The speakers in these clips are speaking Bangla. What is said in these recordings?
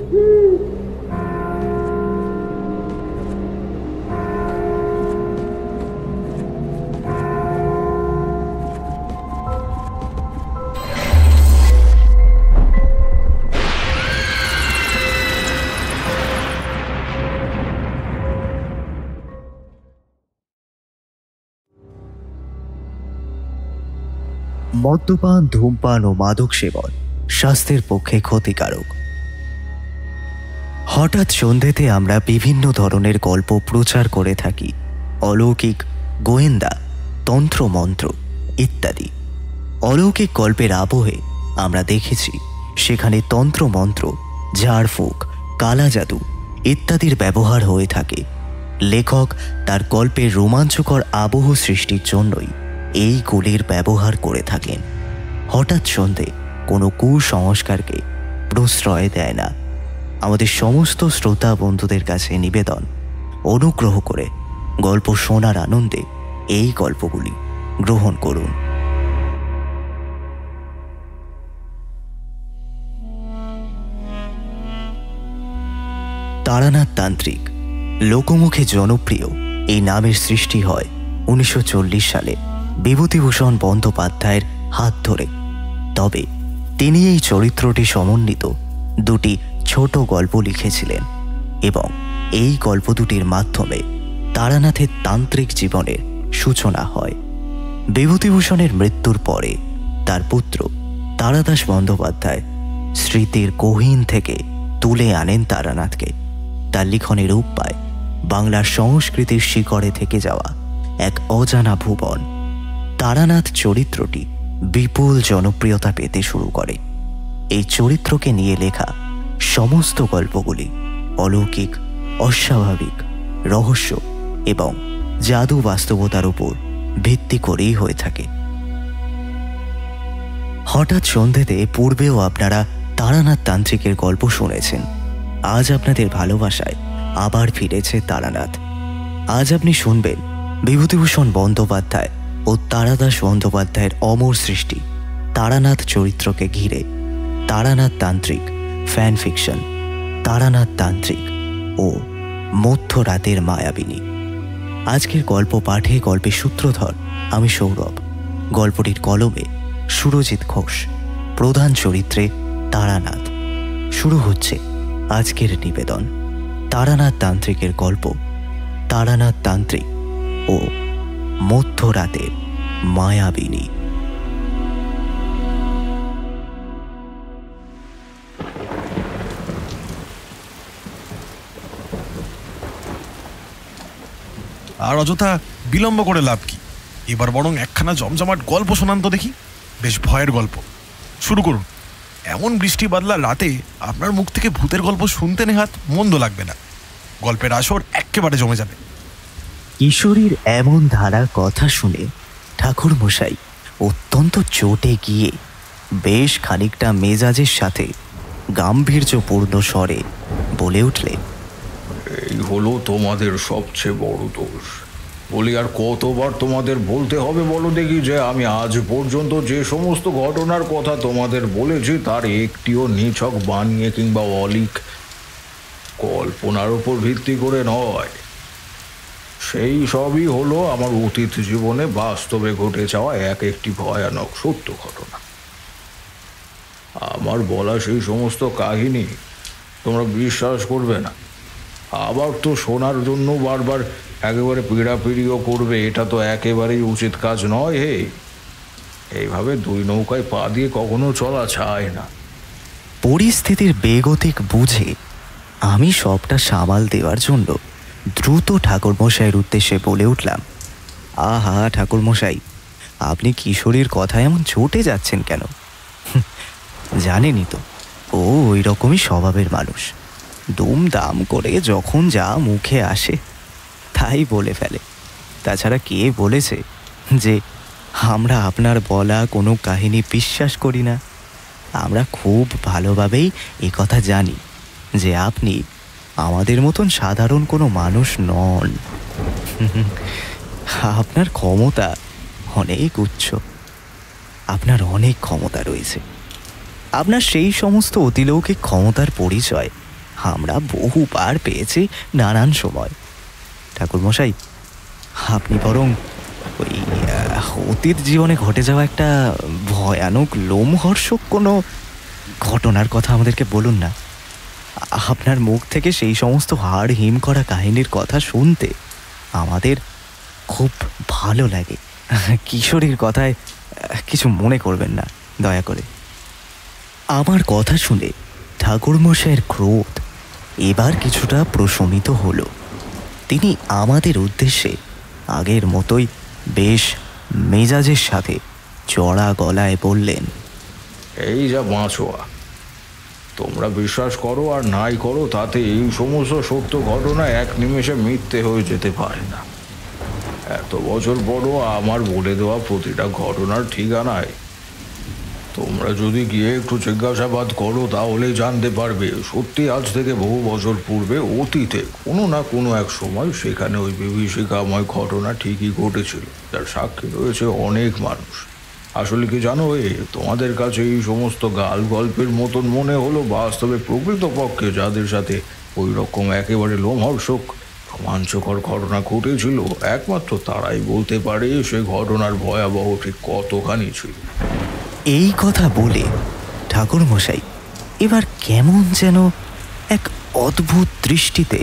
মদ্যপান, ধূমপান ও মাদক সেবন স্বাস্থ্যের পক্ষে ক্ষতিকারক। হঠাৎ সন্ধ্যেতে আমরা বিভিন্ন ধরনের গল্প প্রচার করে থাকি, অলৌকিক, গোয়েন্দা, তন্ত্রমন্ত্র ইত্যাদি। অলৌকিক গল্পের আবহে আমরা দেখেছি সেখানে তন্ত্রমন্ত্র, ঝাড়ফুঁক, কালা জাদু ইত্যাদির ব্যবহার হয়ে থাকে। লেখক তার গল্পের রোমাঞ্চকর আবহ সৃষ্টির জন্যই এইগুলির ব্যবহার করে থাকেন। হঠাৎ সন্ধে কোনো কুসংস্কারকে প্রশ্রয় দেয় না। আমাদের সমস্ত শ্রোতা বন্ধুদের কাছে নিবেদন, অনুগ্রহ করে গল্প শোনার আনন্দে এই গল্পগুলি গ্রহণ করুন। তারানাথ তান্ত্রিক লোকমুখে জনপ্রিয় এই নামের সৃষ্টি হয় 1940 সালে বিভূতিভূষণ বন্দ্যোপাধ্যায়ের হাত ধরে। তবে তিনি এই চরিত্রটি সমন্বিত দুটি ছোট গল্প লিখেছিলেন এবং এই গল্প দুটির মাধ্যমে তারানাথের তান্ত্রিক জীবনের সূচনা হয়। বিভূতিভূষণের মৃত্যুর পরে তার পুত্র তারাদাস বন্দ্যোপাধ্যায় স্মৃতির গহীন থেকে তুলে আনেন তারানাথকে। তার লিখনে রূপ পায় বাংলার সংস্কৃতির শিকড়ে থেকে যাওয়া এক অজানা ভুবন। তারানাথ চরিত্রটি বিপুল জনপ্রিয়তা পেতে শুরু করে। এই চরিত্রকে নিয়ে লেখা সমস্ত গল্পগুলি অলৌকিক, অস্বাভাবিক, রহস্য এবং জাদু বাস্তবতার উপর ভিত্তি করেই হয়ে থাকে। হঠাৎ সন্ধ্যেতে পূর্বেও আপনারা তারানাথ তান্ত্রিকের গল্প শুনেছেন। আজ আপনাদের ভালোবাসায় আবার ফিরেছে তারানাথ। আজ আপনি শুনবেন বিভূতিভূষণ বন্দ্যোপাধ্যায় ও তারাদাস বন্দ্যোপাধ্যায়ের অমর সৃষ্টি তারানাথ চরিত্রকে ঘিরে তারানাথ তান্ত্রিক ফ্যান ফিকশন, তারানাথ তান্ত্রিক ও মধ্যরাতের মায়াবিনী। আজকের গল্প পাঠে গল্পের সূত্রধর আমি সৌরভ, গল্পটির কলমে সুরজিৎ ঘোষ, প্রধান চরিত্রে তারানাথ। শুরু হচ্ছে আজকের নিবেদন, তারানাথ তান্ত্রিকের গল্প তারানাথ তান্ত্রিক ও মধ্যরাতের মায়াবিনী। আর অযথা বিলম্ব করে লাভ কি? এবার বরং একখানা জমজমাট গল্প শোনান তো দেখি। বেশ ভয়ের গল্প, শুরু করুন। এমন বৃষ্টি বাদলা রাতে আপনার মুখ থেকে ভূতের গল্প শুনতে নেহাত মন্দ লাগবে না। গল্পের আসর একেবারে জমে যাবে। কিশোরীর এমন ধারা কথা শুনে ঠাকুর মশাই অত্যন্ত চটে গিয়ে বেশ খানিকটা মেজাজের সাথে গাম্ভীর্যপূর্ণ স্বরে বলে উঠলেন, এই হলো তোমাদের সবচেয়ে বড় দোষ। বলি আর কতবার তোমাদের বলতে হবে বলো দেখি, যে আমি আজ পর্যন্ত যে সমস্ত ঘটনার কথা তোমাদের বলেছি তার একটিও নিছক বানিয়ে কিংবা অলিক কল্পনার উপর ভিত্তি করে নয়। সেই সবই হলো আমার অতীত জীবনে বাস্তবে ঘটে যাওয়া এক একটি ভয়ানক সত্য ঘটনা। আমার বলা সেই সমস্ত কাহিনী তোমরা বিশ্বাস করবে না, আবার তো শোনার জন্য বারবার একেবারে পিড়াপিড়িও করবে। এটা তো একেবারেই উচিত কাজ নয়। হে, এইভাবে দুই নৌকায় পা দিয়ে কখনো চলা যায় না। পরিস্থিতির বেগতিক বুঝে আমি সবটা সামাল দেওয়ার জন্য দ্রুত ঠাকুরমশাইয়ের উদ্দেশ্যে বলে উঠলাম, আহা ঠাকুরমশাই, আপনি কিশোরীর কথায় এমন চটে যাচ্ছেন কেন? জানেনই তো ও ওই রকমই স্বভাবের মানুষ। দুমদাম করে যখন যা মুখে আসে তাই বলে ফেলে। তাছাড়া কে বলেছে যে আমরা আপনার বলা কোনো কাহিনী বিশ্বাস করি না? আমরা খুব ভালোভাবেই এ কথা জানি যে আপনি আমাদের মতন সাধারণ কোনো মানুষ নন। আপনার ক্ষমতা অনেক উচ্চ, আপনার অনেক ক্ষমতা রয়েছে। আপনার সেই সমস্ত অতিলৌকিক ক্ষমতার পরিচয় আমরা বহুবার পেয়েছি নানান সময়। ঠাকুরমশাই, আপনি বরং ওই অতীত জীবনে ঘটে যাওয়া একটা ভয়ানক লোমহর্ষক কোনো ঘটনার কথা আমাদেরকে বলুন না। আপনার মুখ থেকে সেই সমস্ত হাড় হিম করা কাহিনীর কথা শুনতে আমাদের খুব ভালো লাগে। কিশোরীর কথায় কিছু মনে করবেন না দয়া করে। আমার কথা শুনে ঠাকুরমশাইয়ের ক্রোধ এবার কিছুটা প্রশমিত হলো। তিনি আমাদের উদ্দেশ্যে আগের মতোই বেশ মেজাজের সাথে চড়া গলায় বললেন, এই যা বাঁচোয়া, তোমরা বিশ্বাস করো আর নাই করো, তাতে এই সমস্ত সত্য ঘটনা এক নিমেষে মিথ্যে হয়ে যেতে পারে না। এত বছর পরও আমার বলে দেওয়া প্রতিটা ঘটনার ঠিকানায় তোমরা যদি গিয়ে একটু জিজ্ঞাসাবাদ করো তাহলে জানতে পারবে সত্যি আজ থেকে বহু বছর পূর্বে অতীতে কোনো না কোনো এক সময় সেখানে ওই বিভীষিকাময় ঘটনা ঠিকই ঘটেছিল, যার সাক্ষী রয়েছে অনেক মানুষ। আসলে কি জানো, তোমাদের কাছে এই সমস্ত গাল গল্পের মতন মনে হলো, বাস্তবে প্রকৃতপক্ষে যাদের সাথে ওই রকম একেবারে লোমহর্ষক রোমাঞ্চকর ঘটনা ঘটেছিল একমাত্র তারাই বলতে পারে সে ঘটনার ভয়াবহ ঠিক কতখানি ছিল। এই কথা বলে ঠাকুরমশাই এবার কেমন যেন এক অদ্ভুত দৃষ্টিতে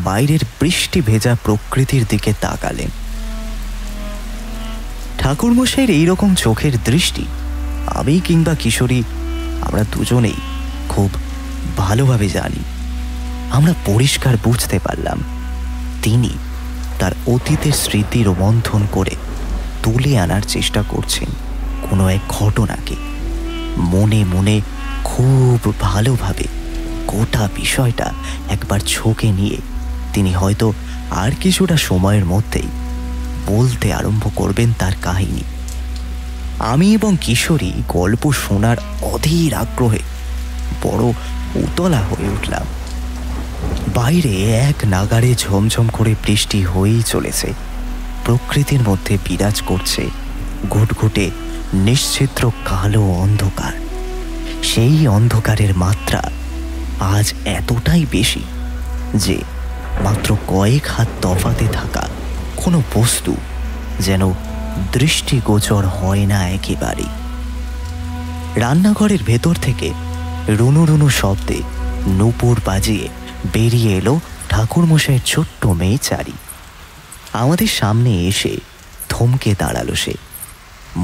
বাইরের বৃষ্টি ভেজা প্রকৃতির দিকে তাকালেন। ঠাকুরমশাইয়ের এইরকম চোখের দৃষ্টি আমি কিংবা কিশোরী আমরা দুজনেই খুব ভালোভাবে জানি। আমরা পরিষ্কার বুঝতে পারলাম তিনি তার অতীতের স্মৃতি রোমন্থন করে তুলে আনার চেষ্টা করছেন কোনো এক ঘটনাকে। মনে মনে খুব ভালোভাবে গোটা বিষয়টা একবার ঝোঁকে নিয়ে তিনি হয়তো আর কিছুটা সময়ের মধ্যেই বলতে আরম্ভ করবেন তার কাহিনী। আমি এবং কিশোরী গল্প শোনার অধীর আগ্রহে বড় উতলা হয়ে উঠলাম। বাইরে এক নাগাড়ে ঝমঝম করে বৃষ্টি হয়েই চলেছে। প্রকৃতির মধ্যে বিরাজ করছে ঘুটঘুটে নিশ্চিদ্র কালো অন্ধকার। সেই অন্ধকারের মাত্রা আজ এতটাই বেশি যে মাত্র কয়েক হাত তফাতে থাকা কোনো বস্তু যেন দৃষ্টিগোচর হয় না একেবারেই। রান্নাঘরের ভেতর থেকে রুনু রুনু শব্দে নূপুর বাজিয়ে বেরিয়ে এলো ঠাকুরমশাইয়ের ছোট্ট মেয়ে চারি। আমাদের সামনে এসে থমকে দাঁড়ালো সে।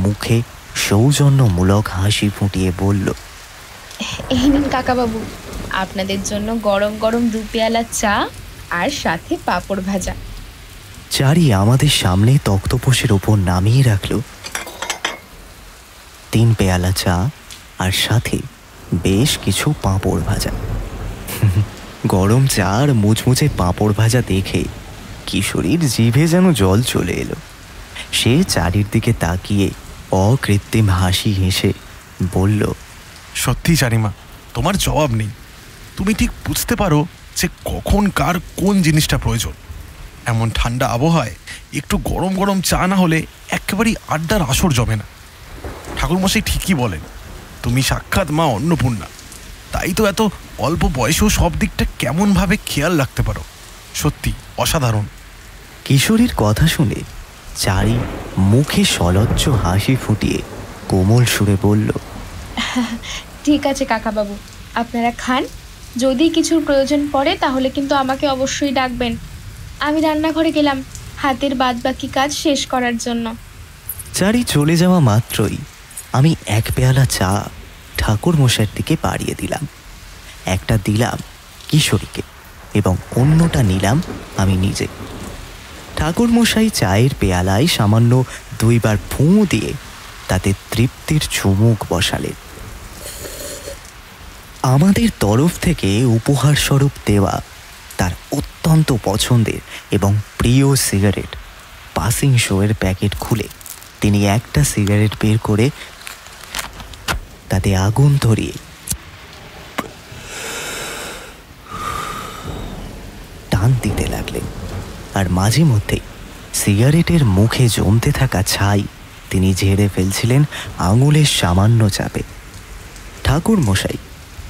মুখে সৌজন্যমূলক হাসি ফুটিয়ে বলল, এই নিন কাকাবাবু, আপনাদের জন্য গরম গরম 2 পেয়ালা চা আর সাথে পাঁপড় ভাজা। চারি আমাদের সামনে তক্তপোষের ওপর নামিয়ে রাখল 3 পেয়ালা চা আর সাথে বেশ কিছু পাঁপড় ভাজা। গরম চা আর মুচমুচে পাঁপড় ভাজা দেখে কিশোরীর জিভে যেন জল চলে এলো। সে চারির দিকে তাকিয়ে অকৃত্রিম হাসি হেসে বলল, সত্যি চারিমা, তোমার জবাব নেই। তুমি ঠিক বুঝতে পারো যে কখন কার কোন জিনিসটা প্রয়োজন। এমন ঠান্ডা আবহাওয়ায় একটু গরম গরম চা না হলে একেবারেই আড্ডার আসর জমে না। ঠাকুরমশাই ঠিকই বলেন, তুমি সাক্ষাৎ মা অন্নপূর্ণা। তাই তো এত অল্প বয়সেও সব দিকটা কেমনভাবে খেয়াল রাখতে পারো। সত্যি অসাধারণ। কিশোরীর কথা শুনে চারি মুখে সলজ্জ হাসি ফুটিয়ে কোমল সুরে বলল, ঠিক আছে কাকাবাবু, আপনারা খান। যদি কিছুর প্রয়োজন পড়ে তাহলে কিন্তু আমাকে অবশ্যই ডাকবেন। আমি রান্নাঘরে গেলাম হাতের বাদবাকি কাজ শেষ করার জন্য। চারি চলে যাওয়া মাত্রই আমি 1 পেয়ালা চা ঠাকুরমশাইয়ের দিকে বাড়িয়ে দিলাম। একটা দিলাম কিশোরীকে এবং অন্যটা নিলাম আমি নিজে। ঠাকুরমশাই চায়ের পেয়ালায় সামান্য 2 বার ফুঁ দিয়ে তাতে তৃপ্তির চুমুক বসালেন। আমাদের তরফ থেকে উপহার স্বরূপ দেওয়া তার অত্যন্ত পছন্দের এবং প্রিয় সিগারেট পাসিং শোয়ের প্যাকেট খুলে তিনি একটা সিগারেট বের করে তাতে আগুন ধরিয়ে টান দিতে লাগলেন। আর মাঝে মধ্যে সিগারেটের মুখে জমতে থাকা ছাই তিনি ঝেড়ে ফেলছিলেন আঙুলের সামান্য চাপে। ঠাকুরমশাই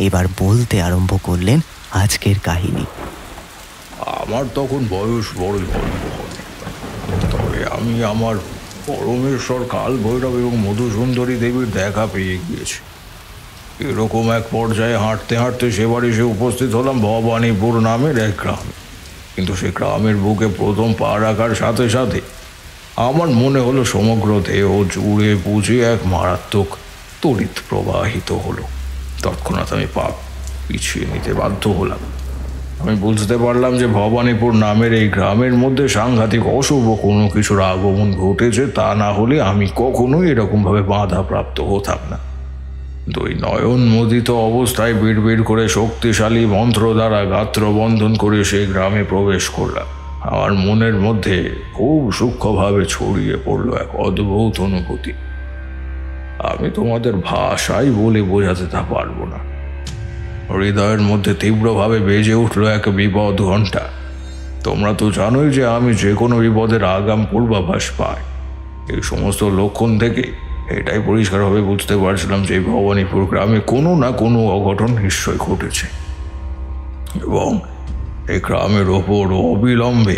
এবার বলতে আরম্ভ করলেন আজকের কাহিনী। আমার তখন বয়স বড়ই অল্প হয়, তবে আমি আমার পরমেশ্বর কাল ভৈরব এবং মধুসুন্দরী দেবীর দেখা পেয়ে গিয়েছি। এরকম এক পর্যায়ে হাঁটতে হাঁটতে সেবার এসে উপস্থিত হলাম ভবানীপুর নামের এক গ্রামে। কিন্তু সে গ্রামের বুকে প্রথম পা রাখার সাথে সাথে আমার মনে হলো সমগ্র দেহ জুড়ে বুঝে এক মারাত্মক তড়িৎ প্রবাহিত হলো। তৎক্ষণাৎ আমি পা পিছিয়ে নিতে বাধ্য হলাম। আমি বুঝতে পারলাম যে ভবানীপুর নামের এই গ্রামের মধ্যে সাংঘাতিক অশুভ কোনো কিছুর আগমন ঘটেছে, তা না হলে আমি কখনোই এরকমভাবে বাধাপ্রাপ্ত হতাম না। দুই নয়ন মোদিত অবস্থায় বিড় করে শক্তিশালী মন্ত্র দ্বারা গাত্রবন্ধন করে সেই গ্রামে প্রবেশ করলাম। আমার মনের মধ্যে খুব সূক্ষ্মভাবে ছড়িয়ে পড়ল এক অদ্ভুত অনুভূতি। আমি তোমাদের ভাষায় বলে বোঝাতে তা পারবো না। হৃদয়ের মধ্যে তীব্রভাবে বেজে উঠল এক বিপদ ঘণ্টা। তোমরা তো জানোই যে আমি যে কোনো বিপদের আগাম পূর্বাভাস পাই। এই সমস্ত লক্ষণ থেকে এটাই পরিষ্কারভাবে বুঝতে পারছিলাম যে ভবানীপুর গ্রামে কোনো না কোনো অঘটন নিশ্চয় ঘটেছে, এবং এই গ্রামের ওপর অবিলম্বে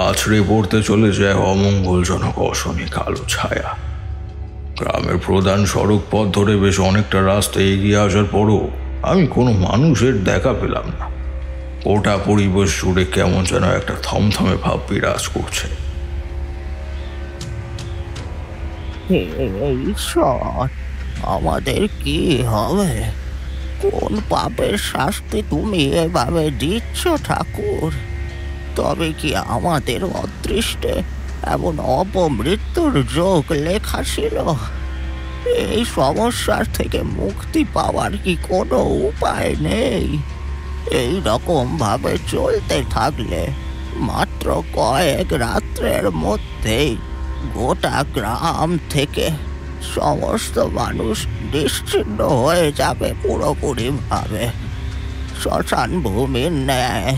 আছড়ে পড়তে চলেছে এক অমঙ্গলজনক অশনি কালো ছায়া। গ্রামের প্রধান সড়ক পথ ধরে বেশ অনেকটা রাস্তা এগিয়ে আসার পরও আমি কোনো মানুষের দেখা পেলাম না। ওটা পরিবেশ জুড়ে কেমন যেন একটা থমথমে ভাব বিরাজ করছে। ঈশ্বর, আমাদের কি হবে? কোন পাপের শাস্তি তুমি এভাবে দিচ্ছ ঠাকুর? তবে কি আমাদের অদৃষ্টে এমন অপমৃত্যুর যোগ লেখা ছিল? এই সমস্যার থেকে মুক্তি পাওয়ার কি কোনো উপায় নেই? এই রকম ভাবে চলতে থাকলে মাত্র কয়েক রাত্রের মধ্যেই গোটা গ্রাম থেকে সমস্ত মানুষ নিশ্চিহ্ন হয়ে যাবে পুরোপুরিভাবে। শ্মশান ভূমির ন্যায়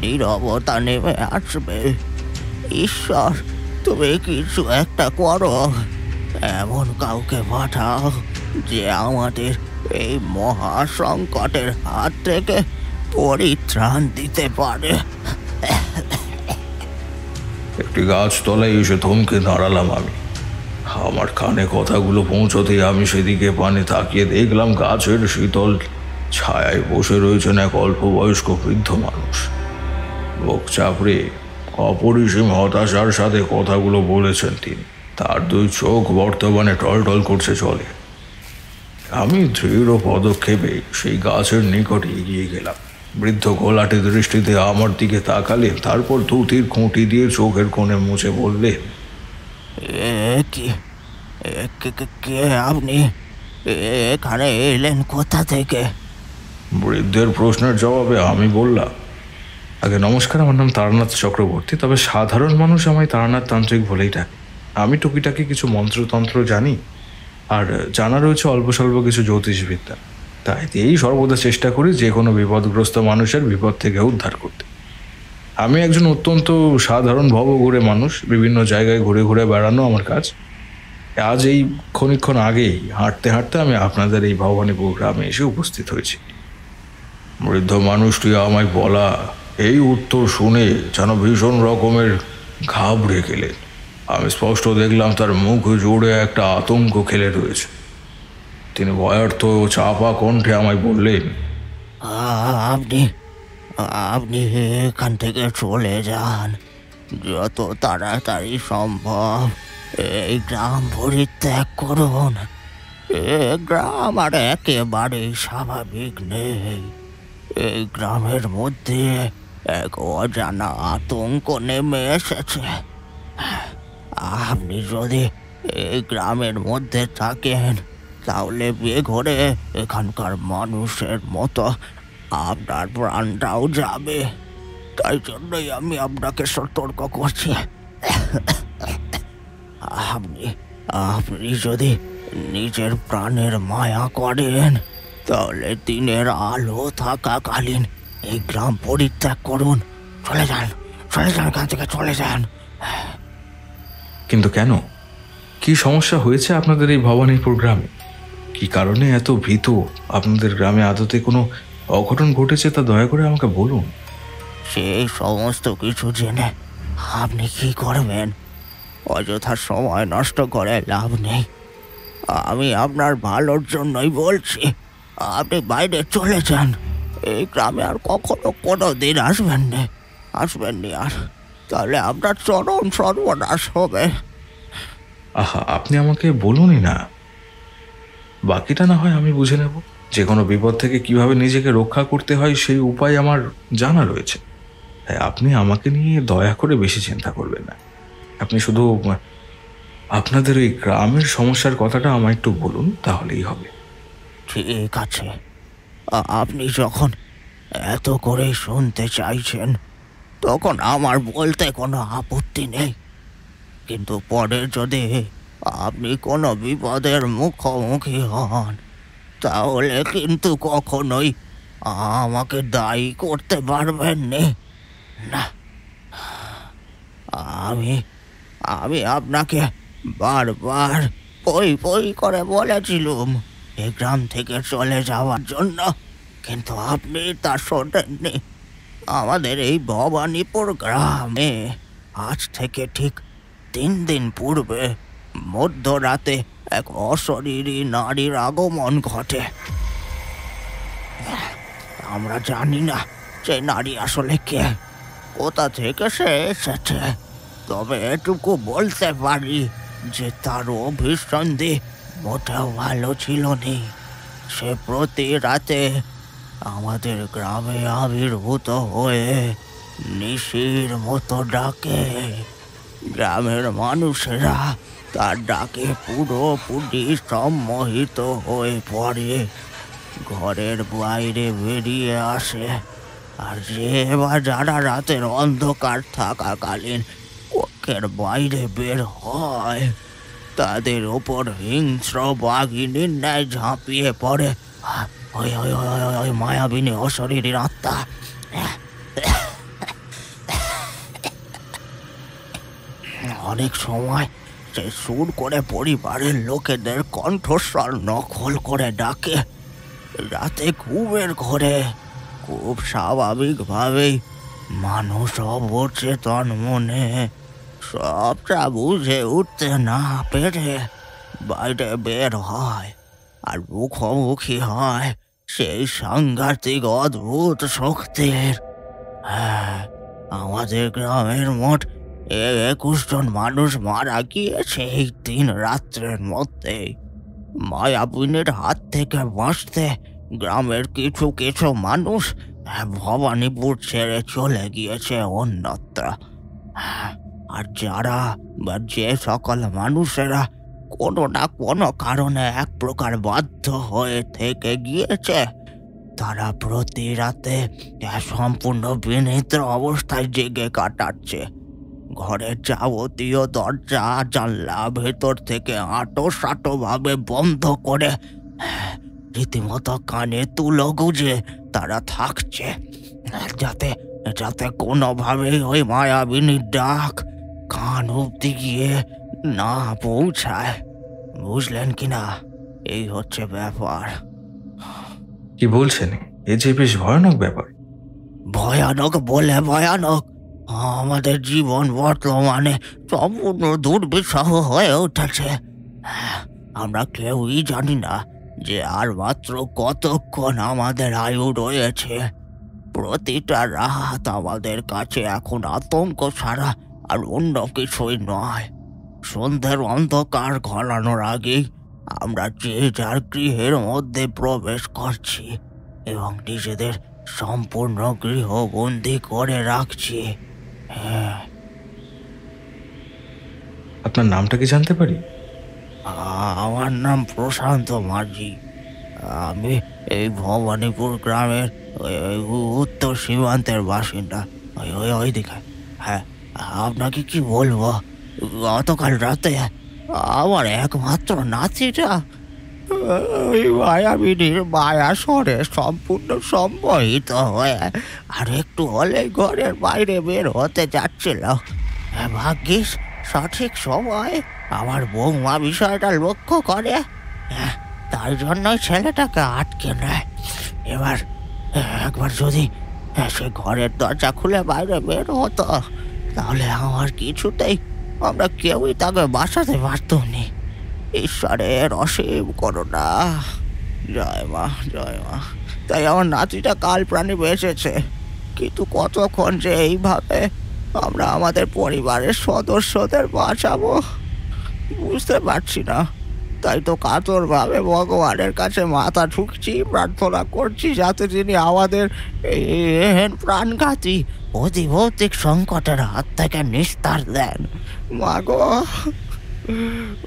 নীরবতা নেমে আসবে। ঈশ্বর, তুমি কিছু একটা করো। এমন কাউকে পাঠাও যে আমাদের এই মহা সংকটের হাত থেকে পরিত্রাণ দিতে পারে। একটি গাছতলায় এসে থমকে দাঁড়ালাম আমি। আমার কানে কথাগুলো পৌঁছতেই আমি সেদিকে পানে তাকিয়ে দেখলাম গাছের শীতল ছায়ায় বসে রয়েছেন এক অল্প বয়স্ক বৃদ্ধ মানুষ। বুক চাপড়ে অপরিসীম হতাশার সাথে কথাগুলো বলেছেন তিনি। তার দুই চোখ বর্তমানে টলটল করছে চলে। আমি দৃঢ় পদক্ষেপে সেই গাছের নিকটে এগিয়ে গেলাম। বৃদ্ধ ঘোলাটে দৃষ্টিতে আমার দিকে তাকালেন, তারপর ধুতির খুঁটি দিয়ে চোখের কোণে মুছে বললেন, কে আপনি? এখানে এলেন কোথা থেকে? বৃদ্ধের প্রশ্নের জবাবে আমি বললাম, আগে নমস্কার, আমার নাম তারানাথ চক্রবর্তী, তবে সাধারণ মানুষ আমায় তারানাথ তান্ত্রিক বলেই ডাকে। আমি টুকিটাকি কিছু মন্ত্রতন্ত্র জানি, আর জানা রয়েছে অল্প স্বল্প কিছু জ্যোতিষবিদ্যা। তাই দিয়েই সর্বদা চেষ্টা করি যে কোনো বিপদগ্রস্ত মানুষের বিপদ থেকে উদ্ধার করতে। আমি একজন অত্যন্ত সাধারণ ভবঘুরে মানুষ, বিভিন্ন জায়গায় ঘুরে ঘুরে বেড়ানো আমার কাজ। আজ এই ক্ষণিক্ষণ আগেই হাঁটতে হাঁটতে আমি আপনাদের এই ভবানীপুর গ্রামে এসে উপস্থিত হয়েছি। বৃদ্ধ মানুষটি আমায় বলা এই উত্তর শুনে যেন ভীষণ রকমের ঘাবড়ে গেলেন। আমি স্পষ্ট দেখলাম তার মুখ জুড়ে একটা আতঙ্ক খেলে রয়েছে। তিনি ভয়ার্থ ও চাপা কণ্ঠে আমায় বললেন, আপনি এখান থেকে চলে যান, যত তাড়াতাড়ি সম্ভব এই গ্রাম পরিত্যাগ করুন। এ গ্রাম আর একেবারেই স্বাভাবিক নেই। এই গ্রামের মধ্যে এক অজানা আতঙ্ক নেমে এসেছে। আপনি যদি এই গ্রামের মধ্যে থাকেন তাহলে বেঘরে এখানকার মানুষের মতো আপনার প্রাণটাও যাবে। তাই জন্যই আমি আপনাকে সতর্ক করছি। আপনি যদি নিজের প্রাণের মায়া করেন তাহলে দিনের আলো থাকাকালীন এই গ্রাম পরিত্যাগ করুন। চলে যান এখান থেকে, চলে যান। কিন্তু কেন? কি সমস্যা হয়েছে আপনাদের এই ভবানীপুর গ্রামে? কি কারণে এত ভীত? আপনাদের গ্রামে আদতে কোনো অঘটন ঘটেছে তা দয়া করে আমাকে বলুন। সেই সমস্ত কিছু জেনে আপনি কি করবেন? অযথা সময় নষ্ট করে লাভ নেই। আমি আপনার ভালোর জন্যই বলছি, আপনি বাইরে চলে যান। এই গ্রামে আর কখনো কোনো দিন আসবেননি আর, তাহলে আপনার চরম সর্বনাশ হবে। আহা, আপনি আমাকে বলুনই না, বাকিটা না হয় আমি বুঝে নেব। যে কোনো বিপদ থেকে কিভাবে নিজেকে রক্ষা করতে হয় সেই উপায় আমার জানা রয়েছে। তাই আপনি আমাকে নিয়ে দয়া করে বেশি চিন্তা করবেন না। আপনি শুধু আপনাদের এই গ্রামের সমস্যার কথাটা আমায় একটু বলুন, তাহলেই হবে। ঠিক আছে, আপনি যখন এত করে শুনতে চাইছেন তখন আমার বলতে কোনো আপত্তি নেই। কিন্তু পরে যদি আপনি কোনো বিপদের মুখোমুখি হন তাহলে কিন্তু কখনোই আমাকে দায়ী করতে পারবেন না। আমি আমি আপনাকে বারবার পই করে বলেছিলুম এই গ্রাম থেকে চলে যাওয়ার জন্য, কিন্তু আপনি তা শোনেননি। আমাদের এই ভবানীপুর গ্রামে আজ থেকে ঠিক 3 দিন পূর্বে মধ্যরাতে এক অশরীরী নারীর আগমন ঘটে। আমরা জানি না যে নারী আসলে কে, কোথা থেকে সে এসেছে, তবে এটুকু বলতে পারি যে তার অভিসন্ধি মোটেও ভালো ছিল না। সে প্রতি রাতে আমাদের গ্রামে আবির্ভূত হয়ে নিশির মতো ডাকে। গ্রামের মানুষেরা তার ডাকে পুরোপুরি সম্মোহিত হয়ে পড়ে, ঘরের বাইরে বেরিয়ে আসে। আর যে বা যারা রাতের অন্ধকার থাকাকালীন কক্ষের বাইরে বের হয় তাদের ওপর হিংস্র বাঘিনীর ন্যায় ঝাঁপিয়ে পড়ে ওই মায়াবিনী অশরীরীর আত্মা। অনেক সময় সে সুর করে পরিবারের লোকেদের কণ্ঠস্বর নকল করে ডাকে। রাতে ঘুমের ঘরে খুব স্বাভাবিকভাবেই মানুষ অবচেতন মনে সবটা বুঝে উঠতে না পেরে বাইরে বের হয় আর মুখোমুখি হয় সেই সাংঘাতিক অদ্ভুত শক্তির। হ্যাঁ, আমাদের গ্রামের মোট 21 জন মানুষ মারা গিয়েছে এই 3 রাত্রের মধ্যেই। মায়াবিনীর হাত থেকে বাঁচতে গ্রামের কিছু কিছু মানুষ ভবানীপুর ছেড়ে চলে গিয়েছে অন্যত্র। আর যে সকল মানুষেরা কোনো না কোনো কারণে এক প্রকার বাধ্য হয়ে থেকে গিয়েছে তারা প্রতি রাতে সম্পূর্ণ বিনিদ্র অবস্থায় জেগে কাটাচ্ছে। ঘরের যাবতীয় দরজা জানলা ভেতর থেকে আঁটো ভাবে বন্ধ করে রীতিমতো কানে তুলো গুজে তারা থাকছে, যাতে কোনোভাবেই ওই মায়াবিনীর ডাক কান অব্দি গিয়ে না পৌঁছায়। বুঝলেন কিনা? এই হচ্ছে ব্যাপার। কি বলছেন? এ যে বেশ ভয়ানক ব্যাপার। ভয়ানক বলে ভয়ানক, আমাদের জীবন বর্তমানে সম্পূর্ণ দুর্বিষহ হয়ে উঠেছে। আমরা কেউই জানি না যে আর মাত্র কতক্ষণ আমাদের আয়ু রয়েছে। প্রতিটা রাত আমাদের কাছে এখন আতঙ্ক ছাড়া আর অন্য কিছুই নয়। সন্ধ্যের অন্ধকার ঘনানোর আগেই আমরা যে যার গৃহের মধ্যে প্রবেশ করছি এবং নিজেদের সম্পূর্ণ গৃহবন্দী করে রাখছি। হ্যাঁ। আপনার নামটা কি জানতে পারি? আমার নাম প্রশান্ত মাঝি। আমি এই ভবানীপুর গ্রামের উত্তর সীমান্তের বাসিন্দা। ওই দিকে। হ্যাঁ, আপনাকে কি বলবো, গতকাল রাতে আমার একমাত্র নাতিটা ওই মায়াবিনীর মায়া স্বরে সম্পূর্ণ সম্মোহিত হয়ে আর একটু হলেই ঘরের বাইরে বের হতে যাচ্ছিল। ভাগ্যিস সঠিক সময় আমার বৌমা বিষয়টা লক্ষ্য করে, তাই জন্যই ছেলেটাকে আটকে নেয়। একবার যদি সে ঘরের দরজা খুলে বাইরে বের হতো, তাহলে আমার কিছুতেই আমরা কেউই তাকে বাঁচাতে পারতাম নি। ঈশ্বরের অসীম করুণা। জয় মা, জয় মা। তাই আমার নাতিটা কাল প্রাণে বেঁচেছে, কিন্তু কতক্ষণ যে এইভাবে আমরা আমাদের পরিবারের সদস্যদের বাঁচাবো বুঝতে পারছি না। তাই তো কাতরভাবে ভগবানের কাছে মাথা ঠুকছি, প্রার্থনা করছি যাতে তিনি আমাদের এই প্রাণঘাতী অধিভৌতিক সংকটের হাত থেকে নিস্তার দেন। মা গো,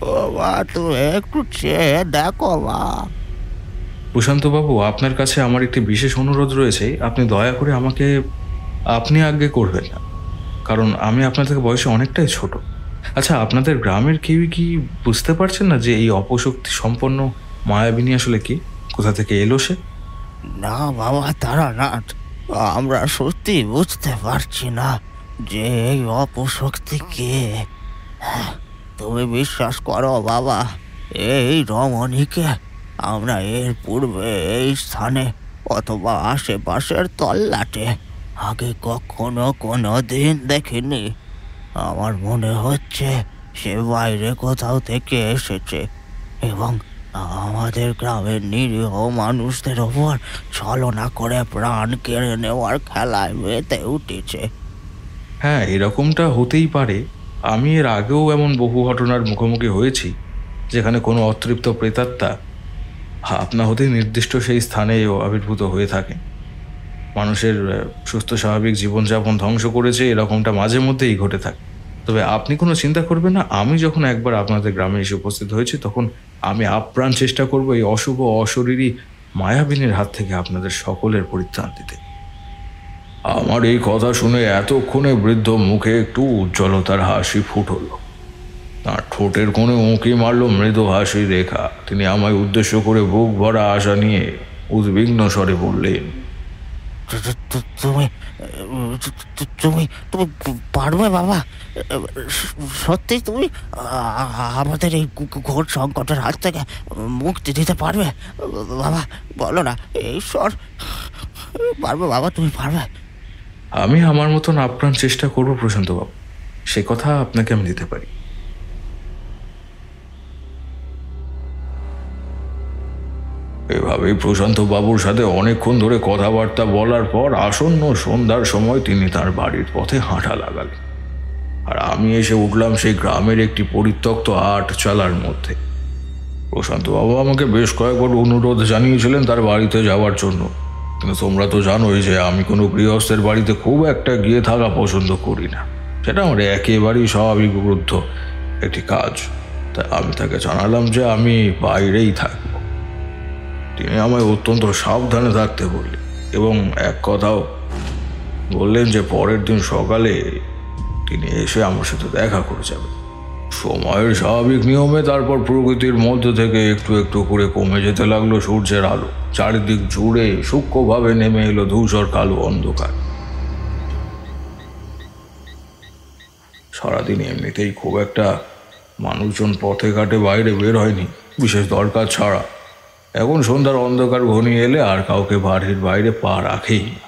ও মা, তুমি একটু চেয়ে দেখো মা। প্রশান্তবাবু, আপনার কাছে আমার একটি বিশেষ অনুরোধ রয়েছে। আপনি দয়া করে আমাকে আপনি আজ্ঞে করবেন না, কারণ আমি আপনার থেকে বয়সে অনেকটাই ছোট। আচ্ছা, আপনাদের গ্রামের কেউই কি বুঝতে পারছেন না যে এই অপশক্তি সম্পন্ন মায়াবিনী আসলে কি, কোথা থেকে এলো সে? না বাবা তারানাথ, আমরা সত্যি বুঝতে পারছি না যে এই অপশক্তি কে। তুমি বিশ্বাস করো বাবা, এই রমণীকে আমরা এর পূর্বে এই স্থানে অথবা আশেপাশের তল্লাটে আগে কখনো কোনো দিন দেখিনি। আমার মনে হচ্ছে সে বাইরে কোথাও থেকে এসেছে এবং আমাদের গ্রামের নিরীহ মানুষদের ওপর ছলনা করে প্রাণ কেড়ে নেওয়ার খেলায় মেতে উঠেছে। হ্যাঁ, এরকমটা হতেই পারে। আমি এর আগেও এমন বহু ঘটনার মুখোমুখি হয়েছি যেখানে কোনো অতৃপ্ত প্রেতাত্মা আপনা হতেই নির্দিষ্ট সেই স্থানে আবির্ভূত হয়ে থাকে। মানুষের সুস্থ স্বাভাবিক জীবনযাপন ধ্বংস করেছে, এরকমটা মাঝে মধ্যেই ঘটে থাকে। তবে আপনি কোনো চিন্তা করবেন না, আমি যখন একবার আপনাদের গ্রামে এসে উপস্থিত হয়েছি তখন আমি আপ্রাণ চেষ্টা করব এই অশুভ অশরীরী মায়াবিনীর হাত থেকে আপনাদের সকলের পরিত্রাণ দিতে। আমার এই কথা শুনে এতক্ষণে বৃদ্ধ মুখে একটু উজ্জ্বলতার হাসি ফুটল। তার ঠোঁটের কোণে উঁকি মারল মৃদু হাসি রেখা। তিনি আমায় উদ্দেশ্য করে বুক ভরা আশা নিয়ে উদ্বিগ্ন স্বরে বললেন, তুমি তুমি তুমি পারবে বাবা? সত্যি তুমি আমাদের এই ঘোর সংকটের হাত থেকে মুক্তি দিতে পারবে বাবা? বলো না, ঈশ্বর পারবে বাবা, তুমি পারবে? আমি আমার মতন আপ্রাণ চেষ্টা করবো প্রশান্তবাবু, সে কথা আপনাকে আমি দিতে পারি। এভাবেই প্রশান্তবাবুর সাথে অনেকক্ষণ ধরে কথাবার্তা বলার পর আসন্ন সন্ধ্যার সময় তিনি তার বাড়ির পথে হাঁটা লাগালেন, আর আমি এসে উঠলাম সেই গ্রামের একটি পরিত্যক্ত আটচালার মধ্যে। প্রশান্তবাবু আমাকে বেশ কয়েকবার অনুরোধ জানিয়েছিলেন তার বাড়িতে যাওয়ার জন্য, কিন্তু তোমরা তো জানোই যে আমি কোনো গৃহস্থের বাড়িতে খুব একটা গিয়ে থাকা পছন্দ করি না। সেটা আমার একেবারেই স্বাভাবিক বিরুদ্ধ একটি কাজ। তাই আমি তাকে জানালাম যে আমি বাইরেই থাকব। তিনি আমায় অত্যন্ত সাবধানে থাকতে বললেন এবং এক কথাও বললেন যে পরের দিন সকালে তিনি এসে আমার সাথে দেখা করে যাবেন। সময়ের স্বাভাবিক নিয়মে তারপর প্রকৃতির মধ্যে থেকে একটু একটু করে কমে যেতে লাগলো সূর্যের আলো। চারিদিক জুড়ে সূক্ষ্মভাবে নেমে এলো ধূসর কালো অন্ধকার। সারাদিন এমনিতেই খুব একটা মানুষজন পথে ঘাটে বাইরে বের হয়নি, বিশেষ দরকার ছাড়া। এখন সন্ধ্যার অন্ধকার ঘনিয়ে এলে আর কাউকে বাড়ির বাইরে পা রাখেই না।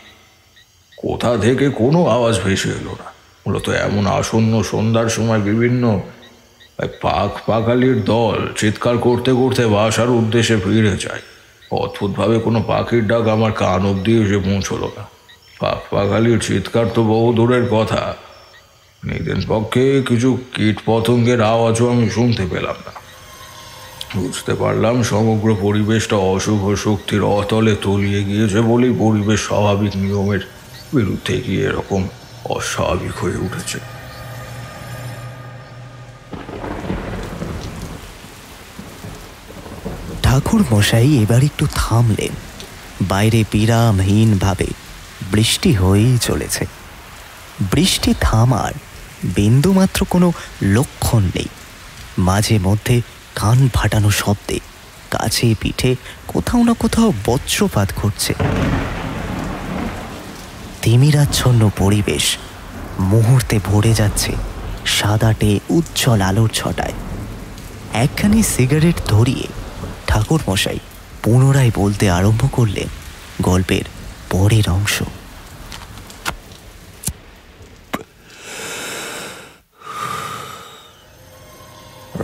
কোথা থেকে কোনো আওয়াজ ভেসে এলো না। মূলত এমন আসন্ন সন্ধ্যার সময় বিভিন্ন পাখালির দল চিৎকার করতে করতে বাসার উদ্দেশ্যে ফিরে যায়। অদ্ভুতভাবে কোনো পাখির ডাক আমার কান অব্দি এসে পৌঁছলো না। পাখালির চিৎকার তো বহু দূরের কথা, নিজের পক্ষে কিছু কীট পতঙ্গের আওয়াজও আমি শুনতে পেলাম না। বুঝতে পারলাম সমগ্র পরিবেশটা অশুভ শক্তির অতলে তলিয়ে গিয়েছে বলেই পরিবেশ স্বাভাবিক নিয়মের বিরুদ্ধে গিয়ে এরকম অস্বাভাবিক হয়ে উঠেছে। ঠাকুর মশাই এবার একটু থামলেন। বাইরে বিরামহীনভাবে বৃষ্টি হয়েই চলেছে। বৃষ্টি থামার বিন্দুমাত্র কোনো লক্ষণ নেই। মাঝে মধ্যে কান ফাটানো শব্দে কাছে পিঠে কোথাও না কোথাও বজ্রপাত ঘটছে। তিমিরাচ্ছন্ন পরিবেশ মুহূর্তে ভরে যাচ্ছে সাদাটে উজ্জ্বল আলোর ছটায়। একখানি সিগারেট ধরিয়ে ঠাকুর মশাই পুনরায় বলতে আরম্ভ করলেন গল্পের পরের অংশ।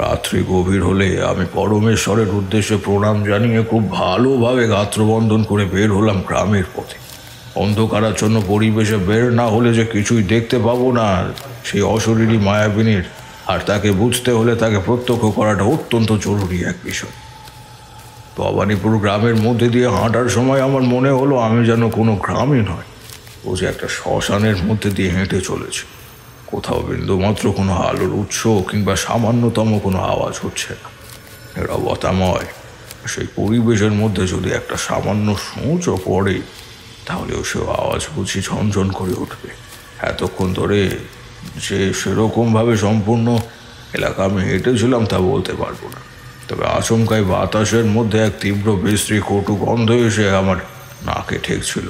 রাত্রি গভীর হলে আমি পরমেশ্বরের উদ্দেশ্যে প্রণাম জানিয়ে খুব ভালোভাবে গাত্রবন্ধন করে বের হলাম গ্রামের পথে। অন্ধকারাচ্ছন্ন পরিবেশে বের না হলে যে কিছুই দেখতে পাবো না সেই অশরীরী মায়াবিনীর, আর তাকে বুঝতে হলে তাকে প্রত্যক্ষ করাটা অত্যন্ত জরুরি এক বিষয়। ভবানীপুর গ্রামের মধ্যে দিয়ে হাঁটার সময় আমার মনে হলো আমি যেন কোনো গ্রামই নয়, ও যে একটা শ্মশানের মধ্যে দিয়ে হেঁটে চলেছে। কোথাও বিন্দুমাত্র কোনো আলোর উৎস কিংবা সামান্যতম কোনো আওয়াজ হচ্ছে না, নীরবতাময়। সেই পরিবেশের মধ্যে যদি একটা সামান্য সূঁচও পড়ে তাহলেও সে আওয়াজ বুঝি ঝনঝন করে উঠবে। এতক্ষণ ধরে যে সেরকমভাবে সম্পূর্ণ এলাকা আমি হেঁটেছিলাম তা বলতে পারবো না, তবে আচমকায় বাতাসের মধ্যে এক তীব্র বিশ্রী কটু গন্ধ এসে আমার নাকে ঠেকছিল।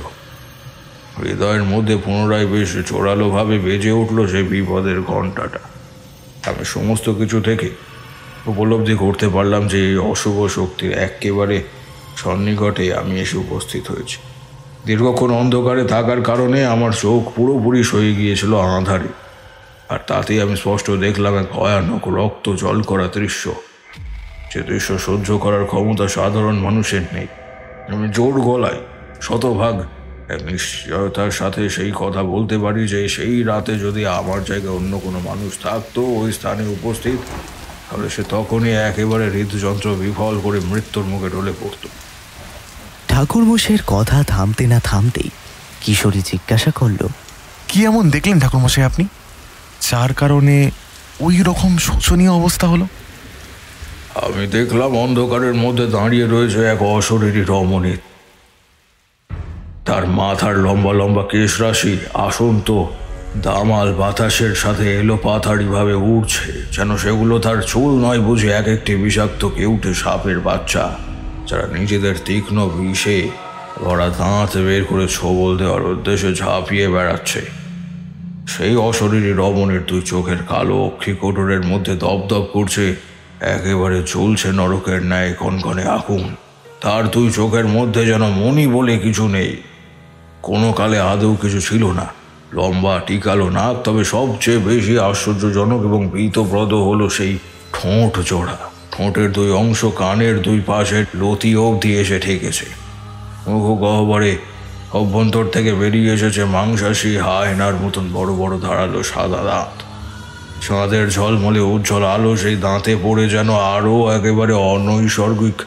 হৃদয়ের মধ্যে পুনরায় বেশ জোরালোভাবে বেজে উঠল সেই বিপদের ঘণ্টাটা। আমি সমস্ত কিছু থেকে উপলব্ধি করতে পারলাম যে এই অশুভ শক্তির একেবারে সন্নিকটে আমি এসে উপস্থিত হয়েছি। দীর্ঘক্ষণ অন্ধকারে থাকার কারণে আমার চোখ পুরোপুরি সয়ে গিয়েছিল আঁধারে, আর তাতেই আমি স্পষ্ট দেখলাম এক ভয়ানক রক্ত জল করা দৃশ্য। যে দৃশ্য সহ্য করার ক্ষমতা সাধারণ মানুষের নেই। আমি জোর গলায় শতভাগ নিশ্চয়তার সাথে সেই কথা বলতে পারি যে সেই রাতে যদি আমার জায়গায় অন্য কোনো মানুষ থাকতো ওই স্থানে উপস্থিত, তাহলে সে তখনই একেবারে হৃদযন্ত্র বিফল করে মৃত্যুর মুখে ঢলে পড়ত। ঠাকুরমশাইয়ের কথা থামতে না থামতেই কিশোরী জিজ্ঞাসা করল, কি এমন দেখলেন ঠাকুরমশাই আপনি, যার কারণে ওই রকম শোচনীয় অবস্থা হলো? আমি দেখলাম অন্ধকারের মধ্যে দাঁড়িয়ে রয়েছে এক অশরীরী রমণী। তার মাথার লম্বা লম্বা কেশ রাশি আসন্ত দামাল বাতাসের সাথে এলো পাথাড়িভাবে উড়ছে, যেন সেগুলো তার চুল নয় বুঝে এক একটি বিষাক্ত কেউটে সাপের বাচ্চা, যারা নিজেদের তীক্ষ্ণ বিষে ভরা দাঁত বের করে ছোবল দেওয়ার উদ্দেশ্যে ঝাঁপিয়ে বেড়াচ্ছে। সেই অশরীরী রমণীর দুই চোখের কালো অক্ষিকোটরের মধ্যে দপদপ করছে একেবারে জ্বলছে নরকের ন্যায় কনকনে আগুন। তার দুই চোখের মধ্যে যেন মণি বলে কিছু নেই, কোনো কালে আদৌ কিছু ছিল না। লম্বা টিকালো নাক, তবে সবচেয়ে বেশি আশ্চর্যজনক এবং ভীতপ্রদ হলো সেই ঠোঁট জোড়া। ঠোঁটের দুই অংশ কানের দুই পাশের লতি অবধি এসে ঠেকেছে। মুখ গহ্বরে অভ্যন্তর থেকে বেরিয়ে এসেছে মাংসাশী হায়নার মতন বড় বড় ধারালো সাদা দাঁত। চাঁদের ঝলমলে উজ্জ্বল আলো সেই দাঁতে পড়ে যেন আরও একেবারে অনৈসর্গিক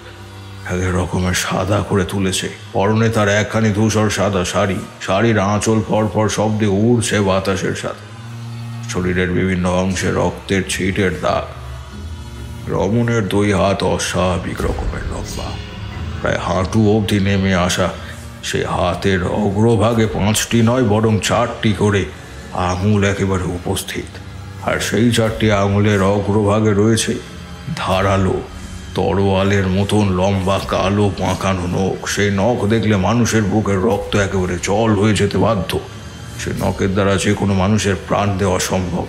এক রকমের সাদা করে তুলেছে। পরনে তার একখানি ধূসর সাদা শাড়ি, শাড়ির আঁচল ফরফর শব্দে উড়ছে বাতাসের সাথে। শরীরের বিভিন্ন অংশে রক্তের ছিটের দাগ। রমণের দুই হাত অস্বাভাবিক রকমের লম্বা, প্রায় হাঁটু অবধি নেমে আসা। সে হাতের অগ্রভাগে 5টি নয় বরং 4টি করে আঙুল একেবারে উপস্থিত, আর সেই 4টি আঙুলের অগ্রভাগে রয়েছে ধারালো তরোয়ালের মতন লম্বা কালো পাঁকানো নখ। সেই নখ দেখলে মানুষের বুকের রক্ত একেবারে জল হয়ে যেতে বাধ্য। সে নখের দ্বারা যে কোনো মানুষের প্রাণ দেওয়া সম্ভব।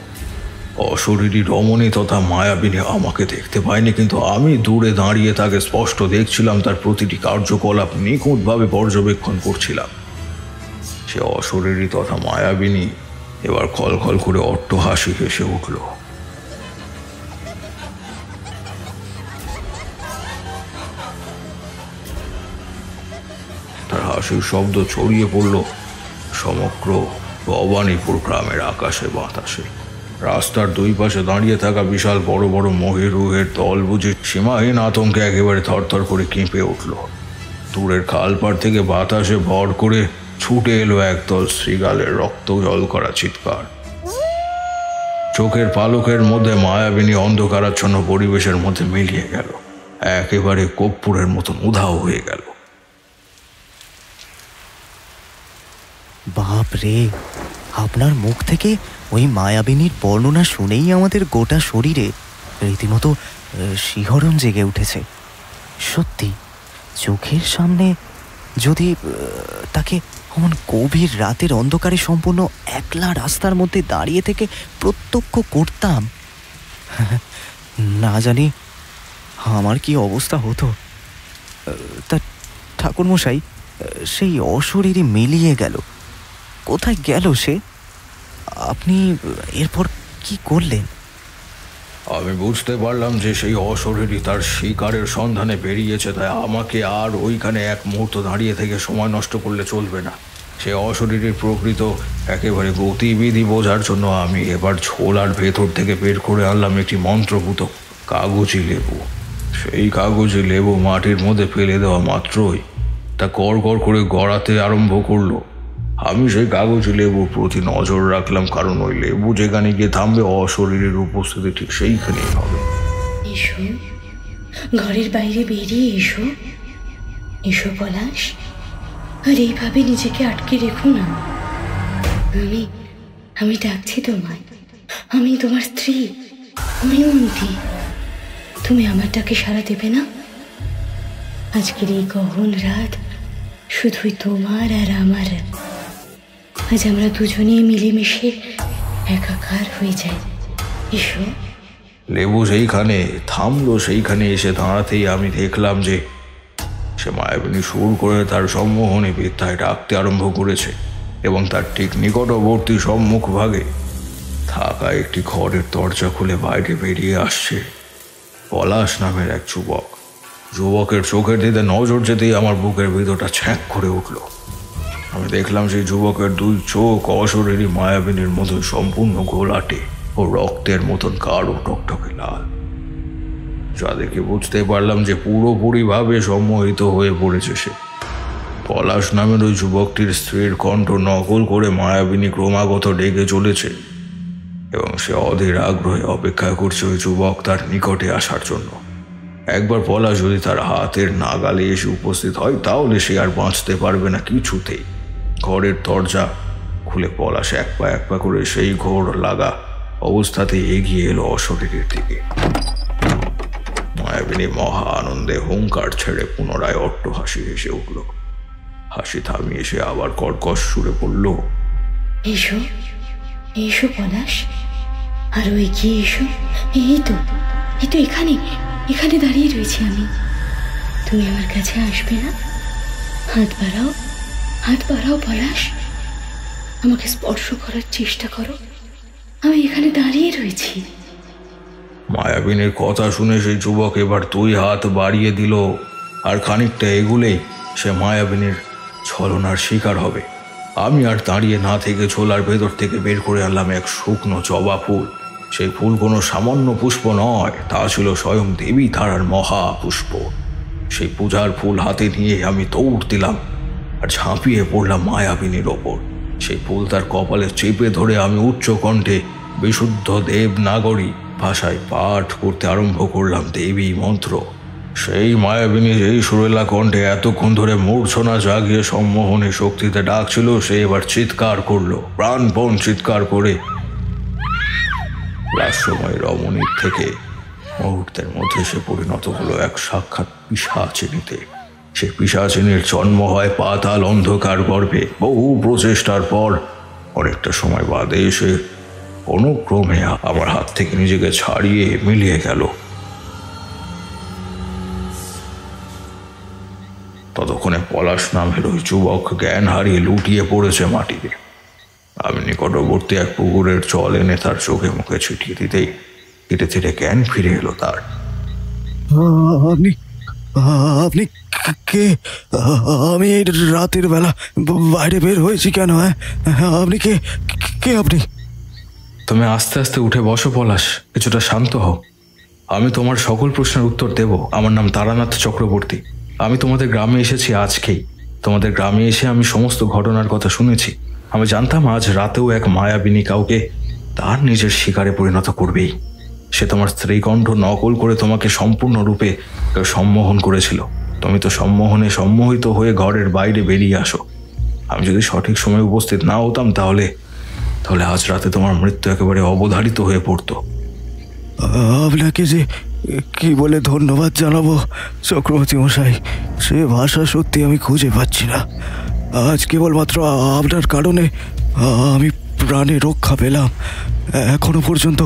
অশরীরী রমণী তথা মায়াবিনী আমাকে দেখতে পায়নি, কিন্তু আমি দূরে দাঁড়িয়ে তাকে স্পষ্ট দেখছিলাম, তার প্রতিটি কার্যকলাপ নিখুঁতভাবে পর্যবেক্ষণ করছিলাম। সে অশরীরী তথা মায়াবিনী এবার খলখল করে অট্টহাসি হেসে উঠল। তার হাসির শব্দ ছড়িয়ে পড়ল সমগ্র ভবানীপুর গ্রামের আকাশে বাতাসে। রাস্তার দুই পাশে দাঁড়িয়ে থাকা বিশাল বড় বড় মহিরুহের দল বুঝি সীমাহীন আতঙ্কে একেবারে থরথর করে কেঁপে উঠল। দূরের খালপাড় থেকে বাতাসে ভর করে ছুটে এলো একদল শৃগালের রক্ত জল করা চিৎকার। চোখের পালকের মধ্যে মায়াবিনী অন্ধকারাচ্ছন্ন পরিবেশের মধ্যে মিলিয়ে গেল, একেবারে কর্পূরের মতন উধাও হয়ে গেল। বাপ রে, আপনার মুখ থেকে ওই মায়াবিনীর বর্ণনা শুনেই আমাদের গোটা শরীরে রীতিমতো শিহরণ জেগে উঠেছে। সত্যি চোখের সামনে যদি তাকে এমন গভীর রাতের অন্ধকারে সম্পূর্ণ একলা রাস্তার মধ্যে দাঁড়িয়ে থেকে প্রত্যক্ষ করতাম, না জানি আমার কি অবস্থা হতো। তা ঠাকুরমশাই, সেই অশরীরই মিলিয়ে গেল। কোথায় গেল সে? আপনি এরপর কি করলেন? আমি বুঝতে পারলাম যে সেই অশরীরই তার শিকারের সন্ধানে বেরিয়েছে, তাই আমাকে আর ওইখানে এক মুহূর্ত দাঁড়িয়ে থেকে সময় নষ্ট করলে চলবে না। সে অশরীরের প্রকৃত একেবারে গতিবিধি বোঝার জন্য আমি এবার ছোলার ভেতর থেকে বের করে আনলাম একটি মন্ত্রভূত কাগজি লেবু। সেই কাগজি লেবু মাটির মধ্যে ফেলে দেওয়া মাত্রই তা গড় করে গড়াতে আরম্ভ করলো। আমি সেই কাগজি লেবুর প্রতি নজর রাখলাম, কারণ ওই লেবু যেখানে গিয়ে থামবে অশরীরের উপস্থিতি ঠিক সেইখানেই হবে। এসো, ঘরের বাইরে বেরিয়ে এসো, এসো পলাশ। আর এইভাবে নিজেকে আটকে রেখো না। আমি ডাকছি তোমায়। আমি তোমার স্ত্রী, ময়ূন্তী। তুমি আমার ডাকে সাড়া দেবে না? আজকের এই গহন রাত শুধুই তোমার আর আমার। আজ আমরা দুজনেই মিলেমিশে একাকার হয়ে যাই। এসো। লেবু সেইখানে থামলো, সেইখানে এসে দাঁড়াতেই আমি দেখলাম যে সে মায়াবিনী সুর করে তার সম্মোহনী বিদ্যায় ডাকতে আরম্ভ করেছে, এবং তার ঠিক নিকটবর্তী সম্মুখ ভাগে থাকা একটি ঘরের দরজা খুলে বাইরে বেরিয়ে আসছে পলাশ নামের এক যুবক। যুবকের চোখের দিকে নজর যেতেই আমার বুকের ভিতরটা ছ্যাঁক করে উঠল। আমি দেখলাম সেই যুবকের দুই চোখ অশরীরী মায়াবিনীর মতন সম্পূর্ণ ঘোলাটে ও রক্তের মতন গাঢ় টকটকে লাল, যা দেখে বুঝতে পারলাম যে পুরোপুরিভাবে সম্মোহিত হয়ে পড়েছে সে। পলাশ নামের ওই যুবকটির স্ত্রীর কণ্ঠ নকল করে মায়াবিনী ক্রমাগত ডেকে চলেছে, এবং সে অধীর আগ্রহে অপেক্ষা করছে ওই যুবক তার নিকটে আসার জন্য। একবার পলাশ যদি তার হাতের নাগালে এসে উপস্থিত হয় তাহলে সে আর বাঁচতে পারবে না কিছুতেই। ঘরের দরজা খুলে পলাশ এক পা করে সেই ঘোর লাগা অবস্থাতে এগিয়ে এলো অশরীরের দিকে। মায়াবিনী মহা আনন্দে হুঙ্কার ছেড়ে পুনরায় অট্ট হাসি হেসে উঠল। হাসি থামিয়ে সে আবার কর্কশ সুরে বলল, এসো, এসো পলাশ, আরো এগিয়ে এসো। এই তো এখানে দাঁড়িয়ে রয়েছি আমি। তুমি আমার কাছে আসবে না? হাত বাড়াও পলাশ। আমাকে স্পর্শ করার চেষ্টা করো। আমি এখানে দাঁড়িয়ে রয়েছি। মায়াবিনীর কথা শুনে সেই যুবক এবার দুই হাত বাড়িয়ে দিল, আর খানিকটা এগুলেই সে মায়াবিনীর ছলনার শিকার হবে। আমি আর দাঁড়িয়ে না থেকে ছোলার ভেতর থেকে বের করে আনলাম এক শুকনো জবা ফুল। সেই ফুল কোনো সামান্য পুষ্প নয়, তা ছিল স্বয়ং দেবী তারার মহা পুষ্প। সেই পূজার ফুল হাতে নিয়ে আমি দৌড় দিলাম আর ঝাঁপিয়ে পড়লাম মায়াবিনীর ওপর। সেই ফুল তার কপালে চেপে ধরে আমি উচ্চ কণ্ঠে বিশুদ্ধ দেবনাগরী ভাষায় পাঠ করতে আরম্ভ করলাম দেবী মন্ত্র। সেই মায়াবিনী যেই সুরেলা কণ্ঠে এতক্ষণ ধরে মূর্ছনা জাগিয়ে সম্মোহনী শক্তিতে ডাকছিল, সে এবার চিৎকার করলো, প্রাণপণ চিৎকার করে লাস্যময় রমণীর থেকে মুহূর্তের মধ্যে সে পরিণত হলো এক সাক্ষাৎ পিশাচিনীতে। সে পিশাচিনীর জন্ম হয় পাতাল অন্ধকার গর্ভে। বহু প্রচেষ্টার পর অনেকটা সময় বাদে সে অনুক্রমে আমার হাত থেকে নিজেকে ছাড়িয়ে মিলিয়ে গেল। ততক্ষণে পলাশ নামের ওই যুবক জ্ঞান হারিয়ে লুটিয়ে পড়েছে মাটিতে। আমি নিকটবর্তী এক পুকুরের জল এনে তার চোখে মুখে ছিটিয়ে দিতেই ধীরে ধীরে জ্ঞান ফিরে এলো তার। আপনি কে? আমি এই রাতের বেলা বাইরে বের হয়েছি কেন? আপনি কে? আপনি? তুমি আস্তে আস্তে উঠে বসো পলাশ, কিছুটা শান্ত হও। আমি তোমার সকল প্রশ্নের উত্তর দেব। আমার নাম তারানাথ চক্রবর্তী। আমি তোমাদের গ্রামে এসেছি আজকেই। তোমাদের গ্রামে এসে আমি সমস্ত ঘটনার কথা শুনেছি। আমি জানতাম আজ রাতেও এক মায়াবিনী কাউকে তার নিজের শিকারে পরিণত করবেই। সে তোমার স্ত্রী কণ্ঠ নকল করে তোমাকে সম্পূর্ণরূপে সম্মোহন করেছিল। তুমি তো সম্মোহনে সম্মোহিত হয়ে ঘরের বাইরে বেরিয়ে আসো। আমি যদি সঠিক সময়ে উপস্থিত না হতাম তাহলে আজ রাতে তোমার মৃত্যু একেবারে অবধারিত হয়ে পড়তো। আপনাকে যে কি বলে ধন্যবাদ জানাবো চক্রবর্তী মশাই, সে ভাষা সত্যি আমি খুঁজে পাচ্ছি না। আজ কেবলমাত্র আপনার কারণে আমি প্রাণে রক্ষা পেলাম। এখনো পর্যন্ত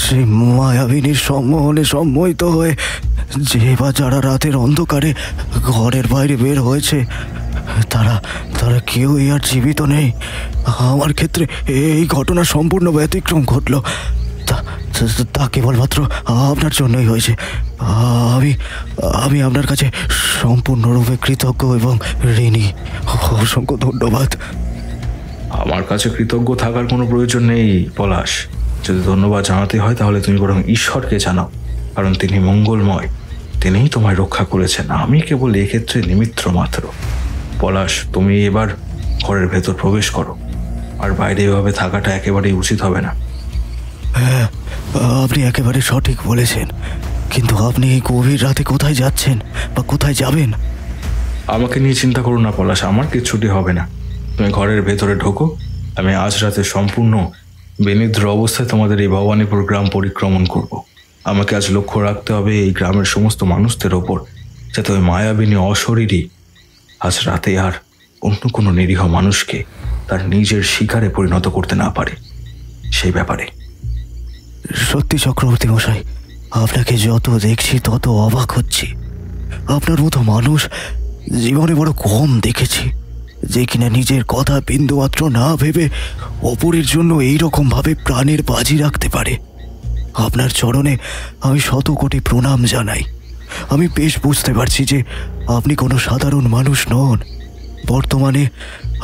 সেই মায়াবিনীর সম্মোহনে সম্মোহিত হয়ে যে বা যারা রাতের অন্ধকারে ঘরের বাইরে বের হয়েছে তারা তারা কেউই আর জীবিত নেই। আমার ক্ষেত্রে এই ঘটনা সম্পূর্ণ ব্যতিক্রম ঘটল। তা কেবলমাত্র আপনার জন্যই হয়েছে। আমি আমি আপনার কাছে সম্পূর্ণরূপে কৃতজ্ঞ এবং ঋণী। অসংখ্য ধন্যবাদ। আমার কাছে কৃতজ্ঞ থাকার কোনো প্রয়োজন নেই পলাশ। যদি ধন্যবাদ জানাতে হয় তাহলে তুমি বরং ঈশ্বরকে জানাও, কারণ তিনি মঙ্গলময়, তিনিই তোমায় রক্ষা করেছেন। আমি কেবল এক্ষেত্রে নিমিত্ত মাত্র। পলাশ, তুমি এবার ঘরের ভেতর প্রবেশ করো, আর বাইরে এভাবে থাকাটা একেবারেই উচিত হবে না। হ্যাঁ, আপনি একেবারে সঠিক বলেছেন, কিন্তু আপনি এই গভীর রাতে কোথায় যাচ্ছেন বা কোথায় যাবেন? আমাকে নিয়ে চিন্তা করো না পলাশ, আমার কিচ্ছুটি হবে না। তুমি ঘরের ভেতরে ঢোকো। আমি আজ রাতে সম্পূর্ণ বেনিদ্র অবস্থায় তোমাদের এই ভবানীপুর গ্রাম পরিক্রমণ করব। আমাকে আজ লক্ষ্য রাখতে হবে এই গ্রামের সমস্ত মানুষদের ওপর, যাতে ওই মায়াবিনী অশরীরী আজ রাতে আর অন্য কোনো নিরীহ মানুষকে তার নিজের শিকারে পরিণত করতে না পারে, সেই ব্যাপারে। সত্যি চক্রবর্তী মশাই, আপনাকে যত দেখছি তত অবাক হচ্ছি। আপনার মতো মানুষ জীবনে বড় কম দেখেছি, যে কিনা নিজের কথা বিন্দুমাত্র না ভেবে অপরের জন্য এইরকম ভাবে প্রাণের বাজি রাখতে পারে। আপনার চরণে আমি শত কোটি প্রণাম জানাই। আমি বেশ বুঝতে পারছি যে আপনি কোনো সাধারণ মানুষ নন। বর্তমানে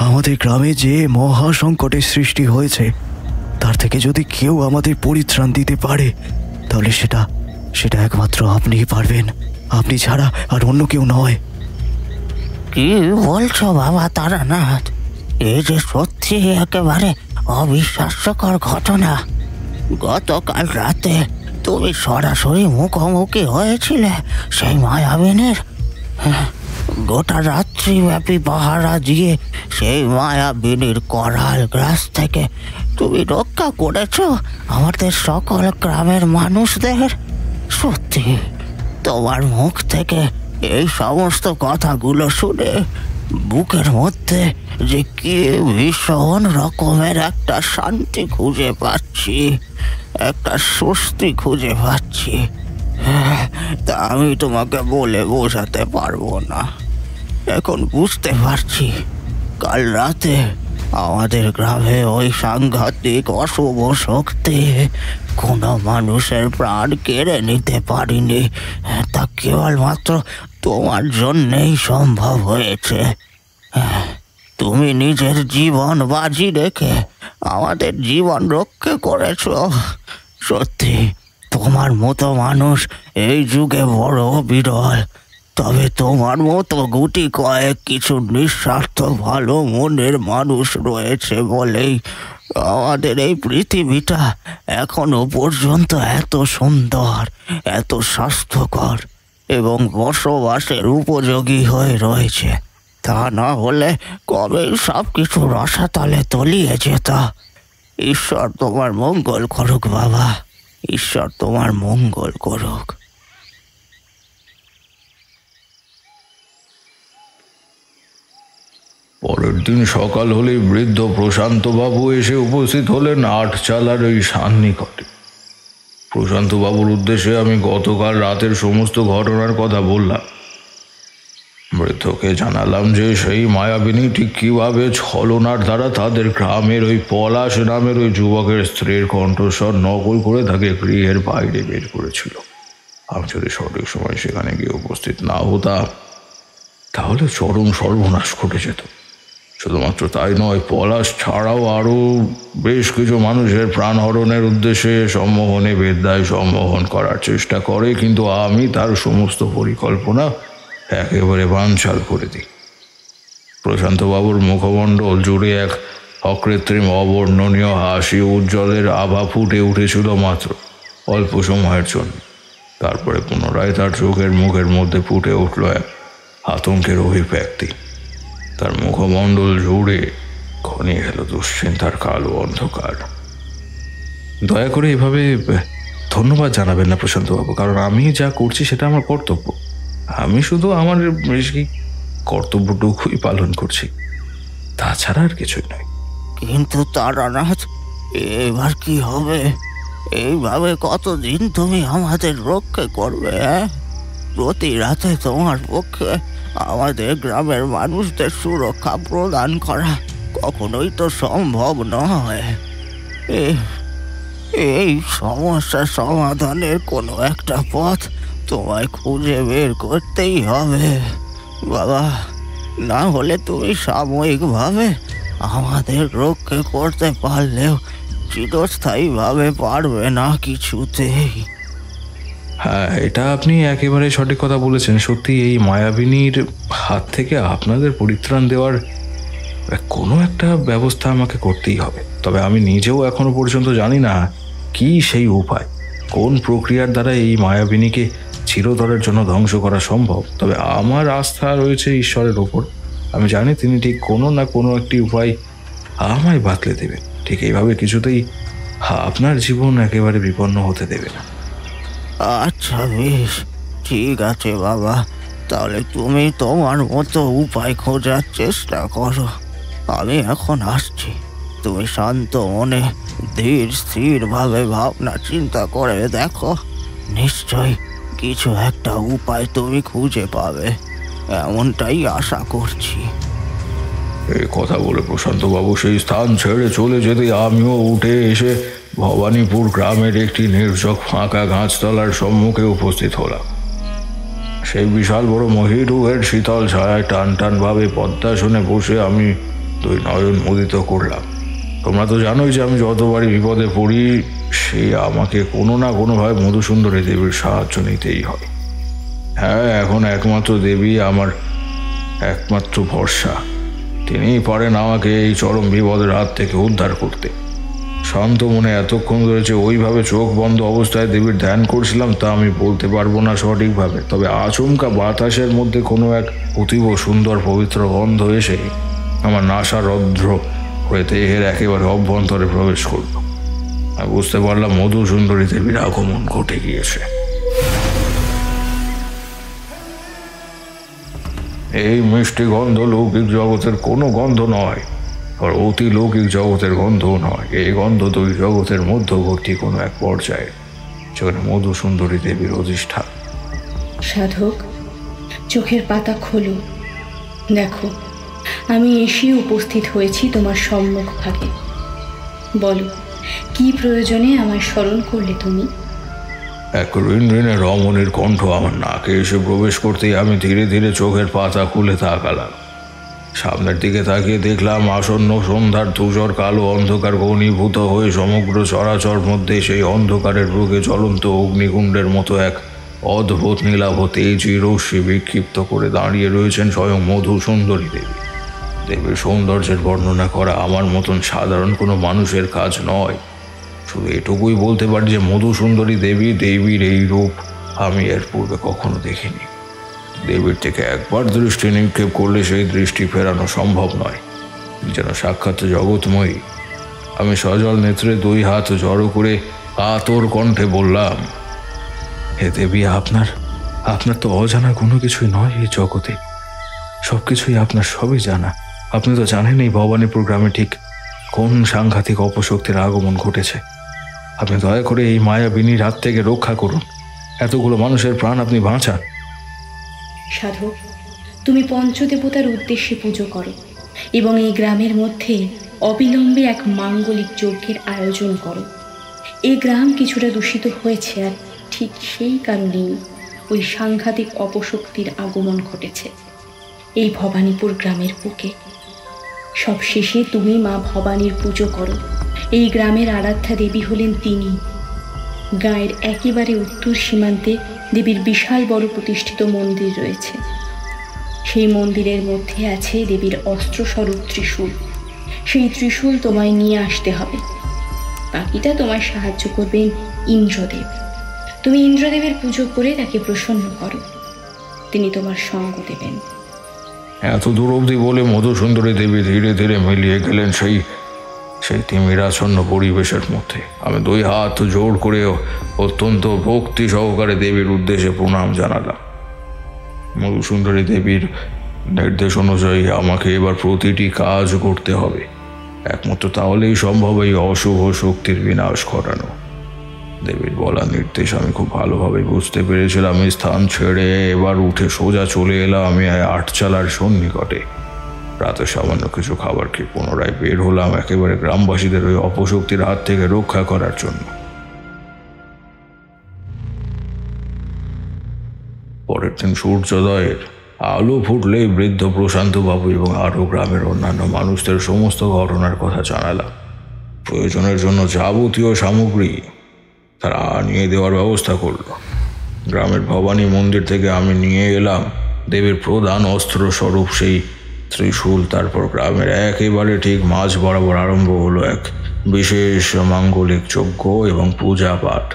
আমাদের গ্রামে যে মহা সংকটের সৃষ্টি হয়েছে, তার থেকে যদি কেউ আমাদের পরিত্রাণ দিতে পারে তাহলে সেটা একমাত্র আপনিই পারবেন। আপনি ছাড়া আর অন্য কেউ নয়। কি বলছো বাবা তারানাথ? এই যে সত্যি একেবারে অবিশ্বাস্যকর ঘটনা। গতকাল রাতে তুমি সরাসরি মুখোমুখি হয়েছিলে সেই মায়াবিনীর। গোটা রাত্রিব্যাপী পাহারা দিয়ে সেই মায়াবিনীর করাল গ্রাস থেকে তুমি রক্ষা করেছ আমাদের সকল গ্রামের মানুষদের। সত্যি তোমার মুখ থেকে এই সমস্ত কথাগুলো শুনে বুকের মধ্যে যে কি ভীষণ রকমের একটা শান্তি খুঁজে পাচ্ছি, একটা স্বস্তি খুঁজে পাচ্ছি, তা আমি তোমাকে বলে বোঝাতে পারবো না। এখন বুঝতে পারছি কাল রাতে আমাদের গ্রামে ওই সাংঘাতিক অশুভ শক্তি কোনো মানুষের প্রাণ কেড়ে নিতে পারিনি, তা কেবলমাত্র তোমার জন্যেই সম্ভব হয়েছে। তুমি নিজের জীবন বাজি রেখে আমাদের জীবন রক্ষা করেছ। সত্যি তোমার মতো মানুষ এই যুগে বড় বিরল। তবে তোমার মতো গুটি কয়েক কিছু নিঃস্বার্থ ভালো মনের মানুষ রয়েছে বলেই আমাদের এই পৃথিবীটা এখনো পর্যন্ত এত সুন্দর, এত স্বাস্থ্যকর এবং বসবাসের উপযোগী হয়ে রয়েছে। তা না হলে কবেই সব কিছু রসাতলে তলিয়ে যেত। ঈশ্বর তোমার মঙ্গল করুক বাবা, ঈশ্বর তোমার মঙ্গল করুক। পরের দিন সকাল হলেই বৃদ্ধ প্রশান্তবাবু এসে উপস্থিত হলেন আটচালার ওই সান্নিকটে। প্রশান্তবাবুর উদ্দেশ্যে আমি গতকাল রাতের সমস্ত ঘটনার কথা বললাম। বৃদ্ধকে জানালাম যে সেই মায়াবিনী ঠিক কীভাবে ছলনার দ্বারা তাদের গ্রামের ওই পলাশ নামের ওই যুবকের স্ত্রীর কণ্ঠস্বর নকল করে তাকে গৃহের বাইরে বের করেছিল। আমি যদি সঠিক সময় সেখানে গিয়ে উপস্থিত না হতাম তাহলে চরম সর্বনাশ ঘটে যেত। শুধুমাত্র তাই নয়, পলাশ ছাড়াও আরও বেশ কিছু মানুষের প্রাণহরণের উদ্দেশ্যে সম্মোহনে বেদ্যায় সম্মোহন করার চেষ্টা করে, কিন্তু আমি তার সমস্ত পরিকল্পনা একেবারে বানচাল করে দিই। প্রশান্তবাবুর মুখমণ্ডল জুড়ে এক অকৃত্রিম অবর্ণনীয় হাসি উজ্জ্বলের আভা ফুটে উঠেছিল মাত্র অল্প সময়ের জন্য। তারপরে পুনরায় তার চোখের মুখের মধ্যে ফুটে উঠল এক আতঙ্কের অভিব্যক্তি। তার মুখমণ্ডল জুড়ে ঘনিয়ে এলো দুশ্চিন্তার কালো অন্ধকার। দয়া করে এভাবে ধন্যবাদ জানাবেন না প্রশান্তবাবু, কারণ আমি যা করছি সেটা আমার কর্তব্য। আমি শুধু আমার কর্তব্যটুকুই পালন করছি, তাছাড়া আর কিছুই নয়। কিন্তু তারানাথ, এবার কি হবে? এইভাবে কতদিন তুমি আমাদের রক্ষা করবে? প্রতি রাতে তোমার পক্ষে আমাদের গ্রামের মানুষদের সুরক্ষা প্রদান করা কখনোই তো সম্ভব নয়। এই সমস্যা সমাধানের কোনো একটা পথ তোমায় খুঁজে বের করতেই হবে বাবা, না হলে তুমি সাময়িকভাবে আমাদের রক্ষা করতে পারলেও চিরস্থায়ীভাবে পারবে না কিছুতেই। হ্যাঁ, এটা আপনি একেবারে সঠিক কথা বলেছেন। সত্যি এই মায়াবিনীর হাত থেকে আপনাদের পরিত্রাণ দেওয়ার কোনো একটা ব্যবস্থা আমাকে করতেই হবে। তবে আমি নিজেও এখনো পর্যন্ত জানি না কি সেই উপায়, কোন প্রক্রিয়ার দ্বারা এই মায়াবিনীকে চিরতরের জন্য ধ্বংস করা সম্ভব। তবে আমার আস্থা রয়েছে ঈশ্বরের ওপর। আমি জানি তিনি ঠিক কোনো না কোনো একটি উপায় আমায় বাতলে দেবেন। ঠিক এইভাবে কিছুতেই আপনার জীবন একেবারে বিপন্ন হতে দেবে না। আচ্ছা বেশ, ঠিক আছে বাবা, তাহলে তুমি তোমার মতো উপায় খোঁজার চেষ্টা করো। আমি এখন আসছি। তুমি শান্ত মনে ধীর স্থিরভাবে ভাবনা চিন্তা করে দেখো, নিশ্চয়ই কিছু একটা উপায় তুমি খুঁজে পাবে, এমনটাই আশা করছি। এই কথা বলে প্রশান্তবাবু সেই স্থান ছেড়ে চলে যেতে আমিও উঠে এসে ভবানীপুর গ্রামের একটি নির্জক ফাঁকা গাছতলার সম্মুখে উপস্থিত হলাম। সেই বিশাল বড় মহিরুহের শীতল ছায়ায় টান টান ভাবে পদ্মাসনে বসে আমি দুই নয়ন মুদিত করলাম। তোমরা তো জানোই যে আমি যতবারই বিপদে পড়ি সে আমাকে কোনো না কোনোভাবে মধুসুন্দরী দেবীর সাহায্য নিতেই হয়। হ্যাঁ, এখন একমাত্র দেবী আমার একমাত্র ভরসা। তিনিই পারেন আমাকে এই চরম বিপদের হাত থেকে উদ্ধার করতে। শান্ত মনে এতক্ষণ ধরে যে ওইভাবে চোখ বন্ধ অবস্থায় দেবীর ধ্যান করছিলাম তা আমি বলতে পারবো না সঠিকভাবে। তবে আচমকা বাতাসের মধ্যে কোনো এক অতীব সুন্দর পবিত্র গন্ধ এসে আমার নাসারন্ধ্র হয়ে দেহের একেবারে অভ্যন্তরে প্রবেশ করল। আমি বুঝতে পারলাম মধুসুন্দরী দেবীর আগমন ঘটে গিয়েছে। এই মিষ্টি গন্ধ লৌকিক জগতের কোনো গন্ধ নয়, আর অতি লৌকিক জগতের গন্ধও নয়। এই গন্ধ দুই জগতের মধ্যবর্তী কোনো এক পর্যায়ে, যেখানে মধুসুন্দরী দেবীর অধিষ্ঠান। সাধক, চোখের পাতা খোলো, দেখো আমি এসে উপস্থিত হয়েছি তোমার সম্মুখ ভাগে। বলো, কি প্রয়োজনে আমায় স্মরণ করলে তুমি? এক ঋণঋণে রমণীর কণ্ঠ আমার নাকে এসে প্রবেশ করতেই আমি ধীরে ধীরে চোখের পাতা খুলে তাকালাম। সামনের দিকে তাকিয়ে দেখলাম আসন্ন সন্ধ্যার ধূসর কালো অন্ধকার ঘনীভূত হয়ে সমগ্র চরাচর মধ্যে সেই অন্ধকারের বুকে জ্বলন্ত অগ্নিকুণ্ডের মতো এক অদ্ভুত নীলাভ তেজি রশ্মি বিক্ষিপ্ত করে দাঁড়িয়ে রয়েছেন স্বয়ং মধুসুন্দরী দেবী। দেবীর সৌন্দর্যের বর্ণনা করা আমার মতন সাধারণ কোনো মানুষের কাজ নয়। শুধু এটুকুই বলতে পারি যে মধুসুন্দরী দেবীর এই রূপ আমি এর পূর্বে কখনো দেখিনি। দেবীর থেকে একবার দৃষ্টি নিক্ষেপ করলে সেই দৃষ্টি ফেরানো সম্ভব নয়, যেন সাক্ষাৎ জগৎময়ী। আমি সজল নেত্রে দুই হাত জড়ো করে আতর কণ্ঠে বললাম, হে দেবী, আপনার তো অজানা কোনো কিছুই নয় এই জগতে। সব কিছুই আপনার সবই জানা। আপনি তো জানেন এই ভবানীপুর গ্রামে ঠিক কোন সাংঘাতিক অপশক্তির আগমন ঘটেছে। আপনি দয়া করে এই মায়াবিনীর হাত থেকে রক্ষা করুন, এতগুলো মানুষের প্রাণ আপনি বাঁচান। সাধক, তুমি পঞ্চদেবতার উদ্দেশ্যে পুজো করো এবং এই গ্রামের মধ্যে অবিলম্বে এক মাঙ্গলিক যজ্ঞের আয়োজন করো। এই গ্রাম কিছুটা দূষিত হয়েছে, আর ঠিক সেই কারণেই ওই সাংঘাতিক অপশক্তির আগমন ঘটেছে এই ভবানীপুর গ্রামের বুকে। সবশেষে তুমি মা ভবানীর পুজো করো। এই গ্রামের আরাধ্যা দেবী হলেন তিনি। গাঁয়ের একেবারে উত্তর সীমান্তে দেবীর বিশাল বড় প্রতিষ্ঠিত মন্দির রয়েছে। সেই মন্দিরের মধ্যে আছে দেবীর অস্ত্রস্বরূপ ত্রিশূল। সেই ত্রিশূল তোমায় নিয়ে আসতে হবে। বাকিটা তোমায় সাহায্য করবেন ইন্দ্রদেব। তুমি ইন্দ্রদেবের পুজো করে তাকে প্রসন্ন করো, তিনি তোমার সঙ্গ দেবেন। এত দূর অবধি বলে মধুসুন্দরী দেবী ধীরে ধীরে মিলিয়ে গেলেন সেই তিমিরাচ্ছন্ন পরিবেশের মধ্যে। আমি দুই হাত জোড় করে অত্যন্ত ভক্তি সহকারে দেবীর উদ্দেশ্যে প্রণাম জানালাম। মধুসুন্দরী দেবীর নির্দেশ অনুযায়ী আমাকে এবার প্রতিটি কাজ করতে হবে। একমাত্র তাহলেই সম্ভব এই অশুভ শক্তির বিনাশ ঘটানো। দেবীর বলা নির্দেশ আমি খুব ভালোভাবে বুঝতে পেরেছিলাম। এই স্থান ছেড়ে এবার উঠে সোজা চলে এলাম আমি আটচালার সন্নিকটে। রাতে সামান্য কিছু খাবার খেয়ে পুনরায় বের হলাম একেবারে গ্রামবাসীদের ওই অপশক্তির হাত থেকে রক্ষা করার জন্য। পরের দিন সূর্যোদয়ের আলো ফুটলেই বৃদ্ধ প্রশান্তবাবু এবং আরও গ্রামের অন্যান্য মানুষদের সমস্ত ঘটনার কথা জানালাম। প্রয়োজনের জন্য যাবতীয় সামগ্রী তারা নিয়ে দেওয়ার ব্যবস্থা করল। গ্রামের ভবানী মন্দির থেকে আমি নিয়ে এলাম দেবীর প্রধান অস্ত্রস্বরূপ সেই ত্রিশূল। তারপর গ্রামের একেবারে ঠিক মাঝ বরাবর আরম্ভ হলো এক বিশেষ মাঙ্গলিক যজ্ঞ এবং পূজা পাঠ।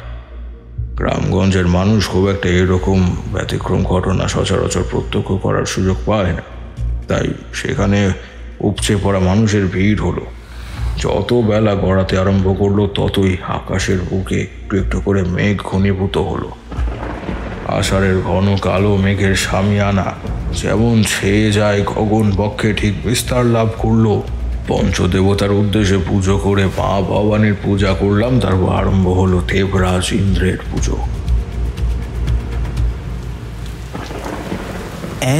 গ্রামগঞ্জের মানুষ খুব একটা এরকম ব্যতিক্রম ঘটনা সচরাচর প্রত্যক্ষ করার সুযোগ পায় না, তাই সেখানে উপচে পড়া মানুষের ভিড় হলো। যত বেলা গড়াতে আরম্ভ করলো ততই আকাশের বুকে একটু একটু করে মেঘ ঘনীভূত হলো। আষাঢ়ের ঘন কালো মেঘের সামিয়ানা যেমন ছেয়ে যায় গগন বক্ষে, ঠিক বিস্তার লাভ করলো। পঞ্চদেবতার উদ্দেশ্যে পুজো করে মা ভবানীর পূজা করলাম। তারপর আরম্ভ হলো দেবরাজ ইন্দ্রের পুজো।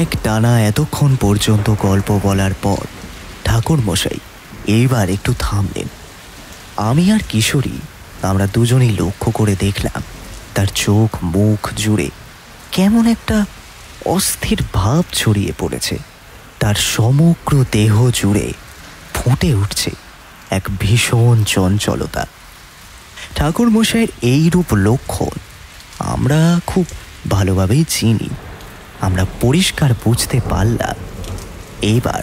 এক টানা এতক্ষণ পর্যন্ত গল্প বলার পর ঠাকুর মশাই এইবার একটু থামলেন। আমি আর কিশোরী আমরা দুজনেই লক্ষ্য করে দেখলাম তার চোখ মুখ জুড়ে কেমন একটা অস্থির ভাব ছড়িয়ে পড়েছে। তার সমগ্র দেহ জুড়ে ফুটে উঠছে এক ভীষণ চঞ্চলতা। ঠাকুর মশাইয়ের এইরূপ লক্ষণ আমরা খুব ভালোভাবেই চিনি। আমরা পরিষ্কার বুঝতে পারলাম এইবার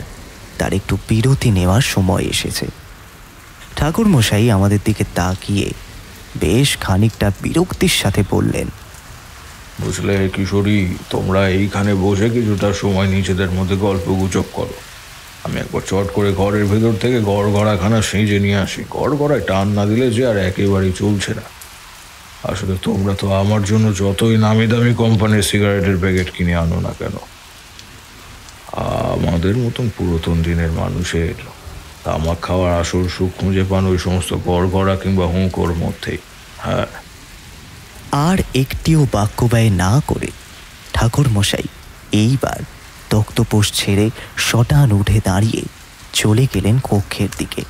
তার একটু বিরতি নেওয়ার সময় এসেছে। ঠাকুর মশাই আমাদের দিকে তাকিয়ে বেশ খানিকটা বিরক্তির সাথে বললেন, বুঝলে কিশোরী, তোমরা এইখানে বসে কিছুটা সময় নিজেদের মধ্যে গল্প গুজব করো। আমি একবার চট করে ঘরের ভেতর থেকে গড়গড়াখানা সেঁজে নিয়ে আসি। গড়গড়ায় টান না দিলে যে আর একেবারেই চলছে না। আসলে তোমরা তো আমার জন্য যতই নামি দামি কোম্পানির সিগারেটের প্যাকেট কিনে আনো না কেন, আমাদের মতন পুরাতন দিনের মানুষের তামাক খাওয়ার আসল সুখ খুঁজে পান ওই সমস্ত গড়গড়া কিংবা হুঁকোর মধ্যেই। হ্যাঁ। আর একটিও বাক্য ব্যয় না করে ঠাকুর মশাই এইবার তক্তপোষ ছেড়ে শটান উঠে দাঁড়িয়ে চলে গেলেন কক্ষের দিকে।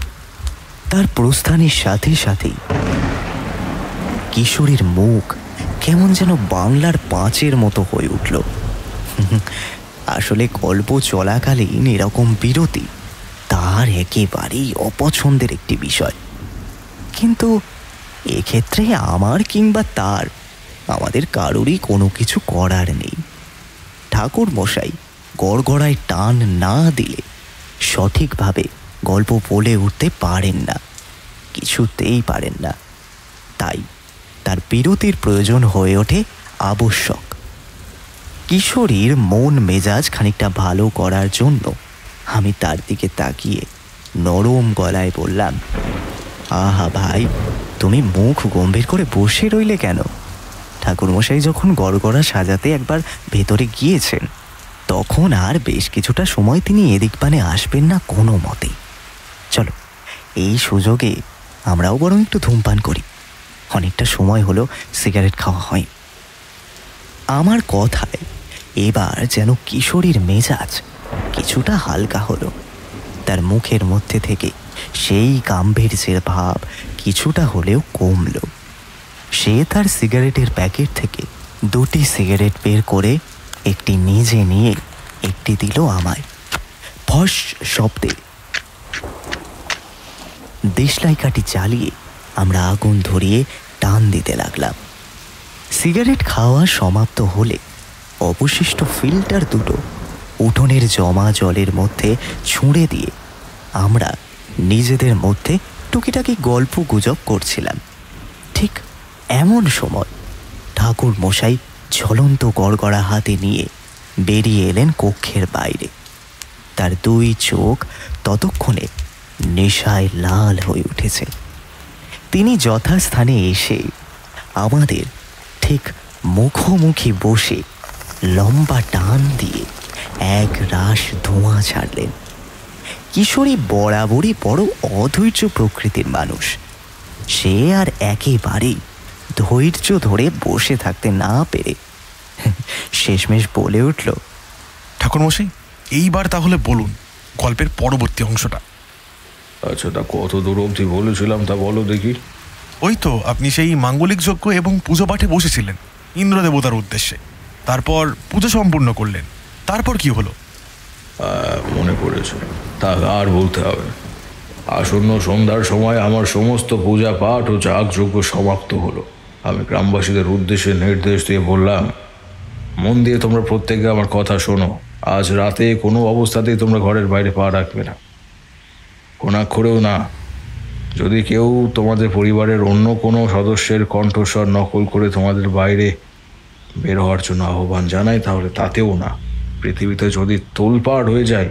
তার প্রস্থানের সাথে সাথেই কিশোরীর মুখ কেমন যেন বাংলার পাঁচের মতো হয়ে উঠল। আসলে গল্প চলাকালীন এরকম বিরতি তার একেবারেই অপছন্দের একটি বিষয়, কিন্তু এক্ষেত্রে আমার কিংবা তার আমাদের কারোরই কোনো কিছু করার নেই। ঠাকুর মশাই গড়গড়ায় টান না দিলে সঠিকভাবে গল্প বলে উঠতে পারেন না, কিছুতেই পারেন না। তাই তার বিরতির প্রয়োজন হয়ে ওঠে আবশ্যক। কিশোরীর মন মেজাজ খানিকটা ভালো করার জন্য আমি তার দিকে তাকিয়ে নরম গলায় বললাম, আহা ভাই, তুমি মুখ গম্ভীর করে বসে রইলে কেন? ঠাকুরমশাই যখন গড়গড়া সাজাতে একবার ভেতরে গিয়েছেন তখন আর বেশ কিছুটা সময় তিনি এদিক পানে আসবেন না কোনো মতেই। চলো এই সুযোগে আমরাও বরং একটু ধূমপান করি, অনেকটা সময় হলো সিগারেট খাওয়া হয়। আমার কথায় এবার যেন কিশোরীর মেজাজ কিছুটা হালকা হলো। তার মুখের মধ্যে থেকে সেই গাম্ভীর্যের ভাব কিছুটা হলেও কমল। সে তার সিগারেটের প্যাকেট থেকে দুটি সিগারেট বের করে একটি নিজে নিয়ে একটি দিল আমায়। ফস শব্দে দেশলাই কাঠি জ্বালিয়ে আমরা আগুন ধরিয়ে টান দিতে লাগলাম। সিগারেট খাওয়া সমাপ্ত হলে অবশিষ্ট ফিল্টার দুটো উঠোনের জমা জলের মধ্যে ছুঁড়ে দিয়ে আমরা নিজেদের মধ্যে টুকিটাকি গল্প গুজব করছিলাম। ঠিক এমন সময় ঠাকুর মশাই ঝলন্ত গড়গড়া হাতে নিয়ে বেরিয়ে এলেন কক্ষের বাইরে। তার দুই চোখ ততক্ষণে নেশায় লাল হয়ে উঠেছে। তিনি যথাস্থানে এসে আমাদের ঠিক মুখোমুখি বসে লম্বা টান দিয়ে এক রাশ ধোঁয়া ছাড়লেন। কিশোরী বরাবরই বড় অধৈর্য প্রকৃতির মানুষ। সে আর একেবারেই ধৈর্য ধরে বসে থাকতে না পেরে শেষমেশ বলে উঠল, ঠাকুরমশাই, এইবার তাহলে বলুন গল্পের পরবর্তী অংশটা। আচ্ছা, তা কত দূর অবধি বলেছিলাম তা বলো দেখি। ওই তো আপনি সেই মাঙ্গলিক যজ্ঞ এবং পুজো পাঠে বসেছিলেন ইন্দ্রদেবতার উদ্দেশ্যে, তারপর পুজো সম্পূর্ণ করলেন, তারপর কি হলো? মনে পড়েছে, তা আর বলতে হবে। আসন্ন সন্ধ্যার সময় আমার সমস্ত পূজা পাঠ ও যাগযজ্ঞ সমাপ্ত হলো। আমি গ্রামবাসীদের উদ্দেশ্যে নির্দেশ দিয়ে বললাম, মন দিয়ে তোমরা প্রত্যেকে আমার কথা শোনো। আজ রাতে কোনো অবস্থাতেই তোমরা ঘরের বাইরে পা রাখবে না, কোনাক্ষরেও না। যদি কেউ তোমাদের পরিবারের অন্য কোনো সদস্যের কণ্ঠস্বর নকল করে তোমাদের বাইরে বের হওয়ার জন্য আহ্বান জানায়, তাহলে তাতেও না। পৃথিবীতে যদি তোলপাড় হয়ে যায়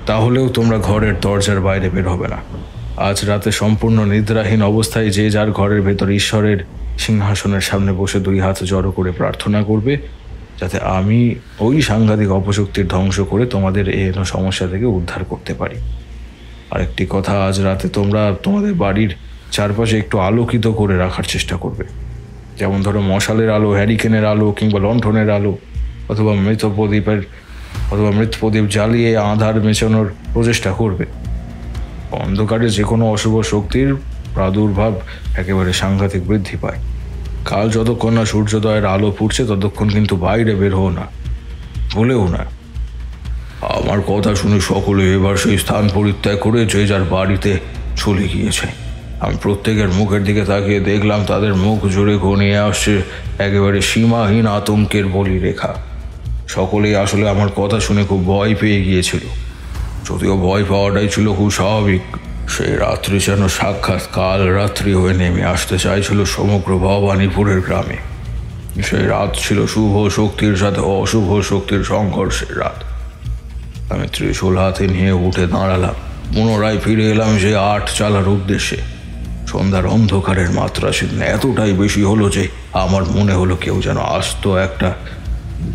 তাহলেও তোমরা ঘরের দরজার বাইরে বের হবে না। আজ রাতে সম্পূর্ণ নিদ্রাহীন অবস্থায় যে যার ঘরের ভেতর ঈশ্বরের সিংহাসনের সামনে বসে 2 হাত জড়ো করে প্রার্থনা করবে, যাতে আমি ওই সাংঘাতিক অপশক্তির ধ্বংস করে তোমাদের এই সমস্যা থেকে উদ্ধার করতে পারি। আরেকটি কথা, আজ রাতে তোমরা তোমাদের বাড়ির চারপাশে একটু আলোকিত করে রাখার চেষ্টা করবে। যেমন ধরো মশালের আলো, হ্যারিকেনের আলো কিংবা লণ্ঠনের আলো, অথবা মৃত প্রদীপ জ্বালিয়ে আধার মেছানোর প্রচেষ্টা করবে। অন্ধকারে যে কোনো অশুভ শক্তির প্রাদুর্ভাব একেবারে সাংঘাতিক বৃদ্ধি পায়। কাল যতক্ষণ না সূর্যোদয়ের আলো ফুটছে ততক্ষণ কিন্তু বাইরে বের হও না, ভুলেও না। আমার কথা শুনে সকলে এবার সেই স্থান পরিত্যাগ করে যে যার বাড়িতে চলে গিয়েছে। আমি প্রত্যেকের মুখের দিকে তাকিয়ে দেখলাম তাদের মুখ জুড়ে ঘনিয়ে আসছে একেবারে সীমাহীন আতঙ্কের বলিরেখা। সকলেই আসলে আমার কথা শুনে খুব ভয় পেয়ে গিয়েছিল, যদিও ভয় পাওয়াটাই ছিল খুব স্বাভাবিক। সেই রাত্রি যেন সাক্ষাৎ কাল রাত্রি হয়ে নেমে আসতে চাইছিল সমগ্র ভবানীপুরের গ্রামে। সেই রাত ছিল শুভ শক্তির সাথে অশুভ শক্তির সংঘর্ষের রাত। আমি ত্রিশূল হাতে নিয়ে উঠে দাঁড়ালাম। পুনরায় ফিরে এলাম সেই 8 চালার উদ্দেশ্যে। সন্ধ্যার অন্ধকারের মাত্রা সেদিন এতটাই বেশি হলো যে আমার মনে হলো কেউ যেন আস্ত একটা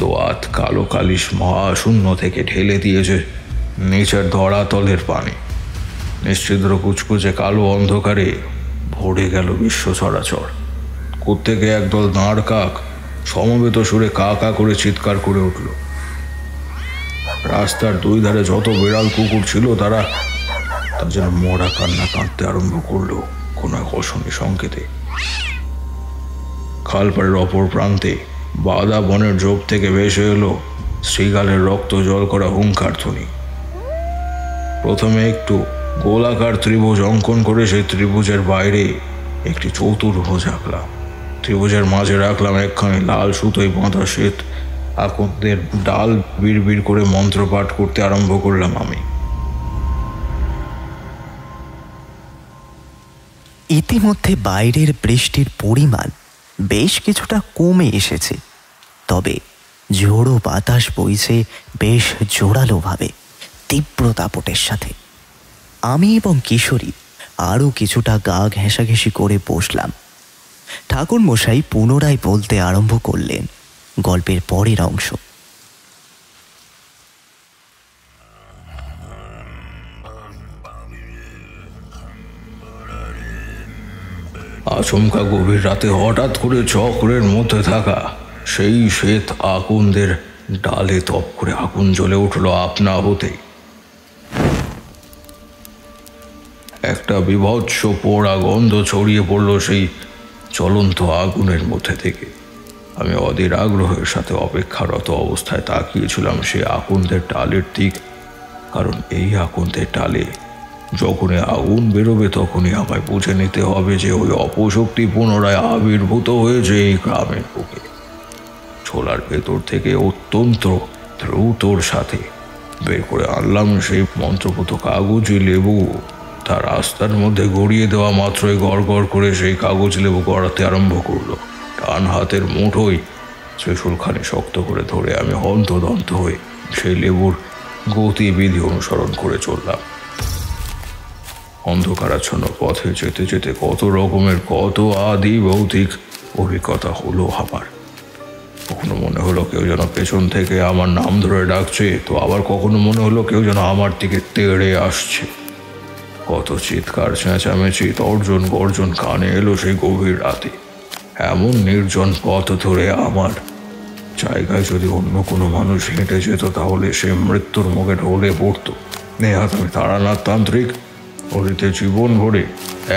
দোয়াত কালো কালিশ মহাশূন্য থেকে ঢেলে দিয়েছে নিচের ধরাতলের পানি। নিশ্চিদ্র কুচকুচে কালো অন্ধকারে ভরে গেল বিশ্ব চরাচর। কোত্থেকে একদল দাঁড় কাক সমবেত সুরে কা কা করে চিৎকার করে উঠল। রাস্তার 2 ধারে যত বিড়াল কুকুর ছিল তারা যেন মরা কান্না কাঁদতে আরম্ভ করলো কোনো এক অশনি সংকেতে। খালপাড়ের অপর প্রান্তে বাদা বনের জোপ থেকে ভেসে এলো শ্রীগালের রক্ত জল করা হুঙ্কার ধ্বনি। প্রথমে একটু গোলাকার ত্রিভুজ অঙ্কন করে সেই ত্রিভুজের বাইরে একটি চতুর্ভুজ আঁকলাম। ত্রিভুজের মাঝে রাখলাম একখানি লাল সুতোয় বাঁধা শ্বেত আকন্দের ডাল। বিড় করে মন্ত্রপাঠ করতে আরম্ভ করলাম আমি। ইতিমধ্যে বাইরের বৃষ্টির পরিমাণ বেশ কিছুটা কমে এসেছে, তবে ঝোড়ো বাতাস বইছে বেশ জোরালোভাবে, তীব্র দাপটের সাথে। আমি এবং কিশোরী আরও কিছুটা গা ঘেঁষাঘেঁষি করে বসলাম। ঠাকুর মশাই পুনরায় বলতে আরম্ভ করলেন গল্পের পরের অংশ। আচমকা গভীর রাতে হঠাৎ করে চক্রের মধ্যে থাকা সেই শ্বেত আগুনদের ডালে তপ করে আগুন জ্বলে উঠল আপনা হতেই। একটা বিভৎস পোড়া গন্ধ ছড়িয়ে পড়ল সেই জ্বলন্ত আগুনের মধ্যে থেকে। আমি অধীর আগ্রহের সাথে অপেক্ষারত অবস্থায় তাকিয়েছিলাম সেই আগুনদের ডালের দিক, কারণ এই আগুনদের ডালে যখনই আগুন বেরোবে তখনই আমায় বুঝে নিতে হবে যে ওই অপশক্তি পুনরায় আবির্ভূত হয়েছে এই গ্রামের বুকে। ছোলার ভেতর থেকে অত্যন্ত দ্রুতর সাথে বের করে আনলাম সেই মন্ত্রপুত কাগজি লেবু। তার রাস্তার মধ্যে গড়িয়ে দেওয়া মাত্রই গড় গড় করে সেই কাগজ লেবু গড়াতে আরম্ভ করলো। ডান হাতের মুঠোই ত্রিশূলখানি শক্ত করে ধরে আমি হন্তদন্ত হয়ে সেই লেবুর গতিবিধি অনুসরণ করে চললাম। অন্ধকারাচ্ছন্ন পথে যেতে যেতে কত রকমের কত আদি ভৌতিক অভিজ্ঞতা হলো আমার। কখনো মনে হলো কেউ যেন পেছন থেকে আমার নাম ধরে ডাকছে, তো আবার কখনো মনে হলো কেউ যেন আমার দিকে তেড়ে আসছে। কত চিৎকার চেঁচামেচি তর্জন গর্জন কানে এলো সেই গভীর রাতে। এমন নির্জন পথ ধরে আমার জায়গায় যদি অন্য কোনো মানুষ হেঁটে যেত তাহলে সে মৃত্যুর মুখে ঢলে পড়ত। নেহাত আমি তারানাথ তান্ত্রিক, অতীতে জীবন ভরে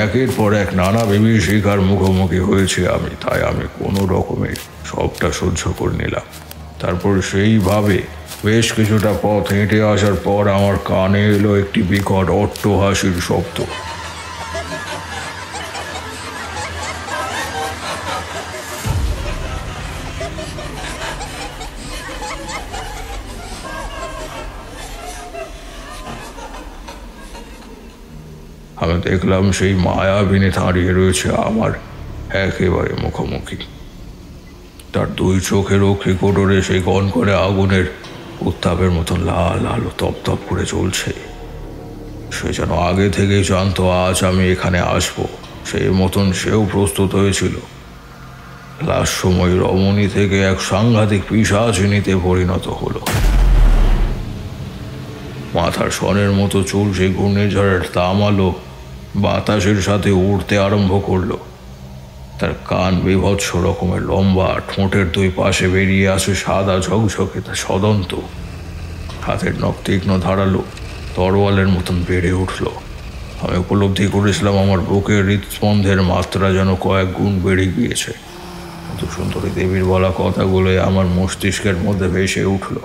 একের পর এক নানা বিভীষিকার মুখোমুখি হয়েছি আমি, তাই আমি কোনো রকমে সবটা সহ্য করে নিলাম। তারপর সেইভাবে বেশ কিছুটা পথ হেঁটে আসার পর আমার কানে এলো একটি বিকট অট্টহাসির শব্দ। আমি দেখলাম সেই মায়াবিনী দাঁড়িয়ে রয়েছে আমার একেবারে মুখোমুখি। তার দুই চোখের অক্ষি কোটরে সেই কনকনে আগুনের উত্তাপের মতন লাল আলো তপ করে চলছে। সে যেন আগে থেকেই জানতো আজ আমি এখানে আসবো, সেই মতন সেও প্রস্তুত হয়েছিল। লাশ সময় রমণী থেকে এক সাংঘাতিক পিশাচিনীতে পরিণত হলো। মাথার সনের মতো চুল সেই ঘূর্ণিঝড়ের তামালো বাতাসের সাথে উড়তে আরম্ভ করলো। তার কান বিভৎস রকমের লম্বা, ঠোঁটের দুই পাশে বেরিয়ে আসে সাদা ঝকঝকে তা সদন্ত, হাতের নখ তীক্ষ্ণ ধারালো তরোয়ালের মতন বেড়ে উঠল। আমি উপলব্ধি করেছিলাম আমার বুকের হৃদস্পন্দের মাত্রা যেন কয়েক গুণ বেড়ে গিয়েছে। এত সুন্দরী দেবীর বলা কথাগুলোই আমার মস্তিষ্কের মধ্যে ভেসে উঠল।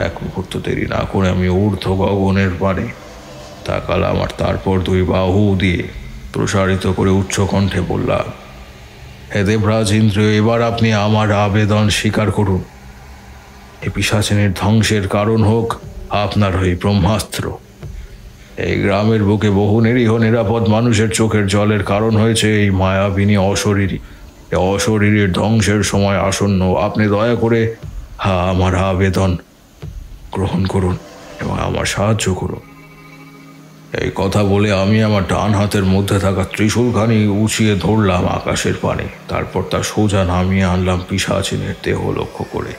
এক মুহূর্ত দেরি না করে আমি ঊর্ধ্ব গগনের পানে তাকালাম, আর তারপর দুই বাহু দিয়ে প্রসারিত করে উচ্চ কণ্ঠে বললাম, হে দেবরাজ ইন্দ্র, এবার আপনি আমার আবেদন স্বীকার করুন। এই পিশাচিনীর ধ্বংসের কারণ হোক আপনার ওই ব্রহ্মাস্ত্র। এই গ্রামের বুকে বহু নিরীহ নিরাপদ মানুষের চোখের জলের কারণ হয়েছে এই মায়াবিনী অশরীরী। এই অশরীরীর ধ্বংসের সময় আসন্ন। আপনি দয়া করে আমার আবেদন গ্রহণ করুন এবং আমার সাহায্য করুন। এই কথা বলে আমি আমার ডান হাতের মধ্যে থাকা ত্রিশূলখানি উঁচিয়ে ধরলাম আকাশের পানে। তারপর তা সোজা নামিয়ে আনলাম পিশাচিনীর দেহ লক্ষ্য করে।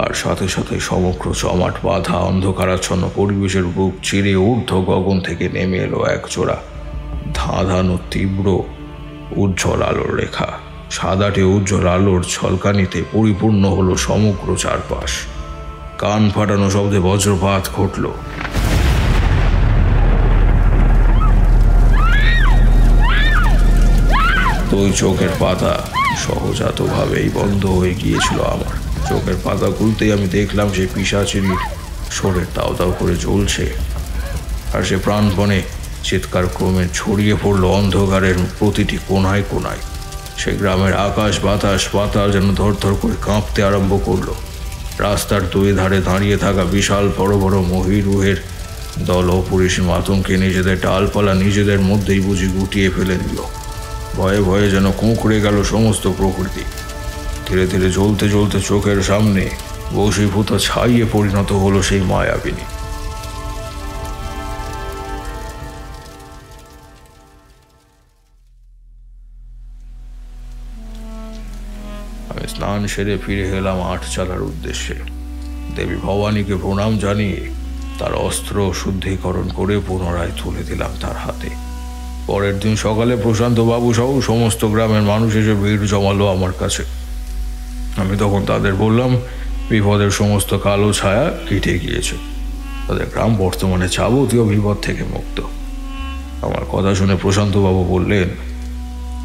আর সাথে সাথে সমগ্র জমাট বাঁধা অন্ধকারাচ্ছন্ন পরিবেশের বুক চিরে ঊর্ধ্ব গগন থেকে নেমে এলো এক জোড়া ধাঁধানো তীব্র উজ্জ্বল আলোর রেখা। সাদাটে উজ্জ্বল আলোর ঝলকানিতে পরিপূর্ণ হলো সমগ্র চারপাশ। কান ফাটানো শব্দে বজ্রপাত ঘটল। দুই চোখের পাতা সহজাতভাবেই বন্ধ হয়ে গিয়েছিল আমার। চোখের পাতা খুলতেই আমি দেখলাম সেই পিশাচিনীর শরীর দাও দাও করে জ্বলছে, আর সে প্রাণপণে চিৎকার ক্রমে ছড়িয়ে পড়ল অন্ধকারের প্রতিটি কোনায় কোনায়। সে গ্রামের আকাশ বাতাস পাতাল যেন ধর করে কাঁপতে আরম্ভ করলো। রাস্তার দুই ধারে দাঁড়িয়ে থাকা বিশাল বড় বড় মহিরুহের দল অপরিসীম আতঙ্কে নিজেদের ডালপালা নিজেদের মধ্যেই বুঝি গুটিয়ে ফেলে দিল। ভয়ে ভয়ে যেন কুঁকড়ে গেল সমস্ত প্রকৃতি। ধীরে ধীরে জ্বলতে জ্বলতে চোখের সামনে বশীভূত ছাইয়ে পরিণত হলো সেই মায়াবিনী। আমি স্নান সেরে ফিরে এলাম আটচালার উদ্দেশ্যে। দেবী ভবানীকে প্রণাম জানিয়ে তার অস্ত্র শুদ্ধিকরণ করে পুনরায় তুলে দিলাম তার হাতে। পরের দিন সকালে প্রশান্ত বাবু সহ সমস্ত গ্রামের মানুষ এসে ভিড় জমালো আমার কাছে। আমি তখন তাদের বললাম বিপদের সমস্ত কালো ছায়া কেটে গিয়েছে, তাদের গ্রাম বর্তমানে যাবতীয় বিপদ থেকে মুক্ত। আমার কথা শুনে প্রশান্ত বাবু বললেন,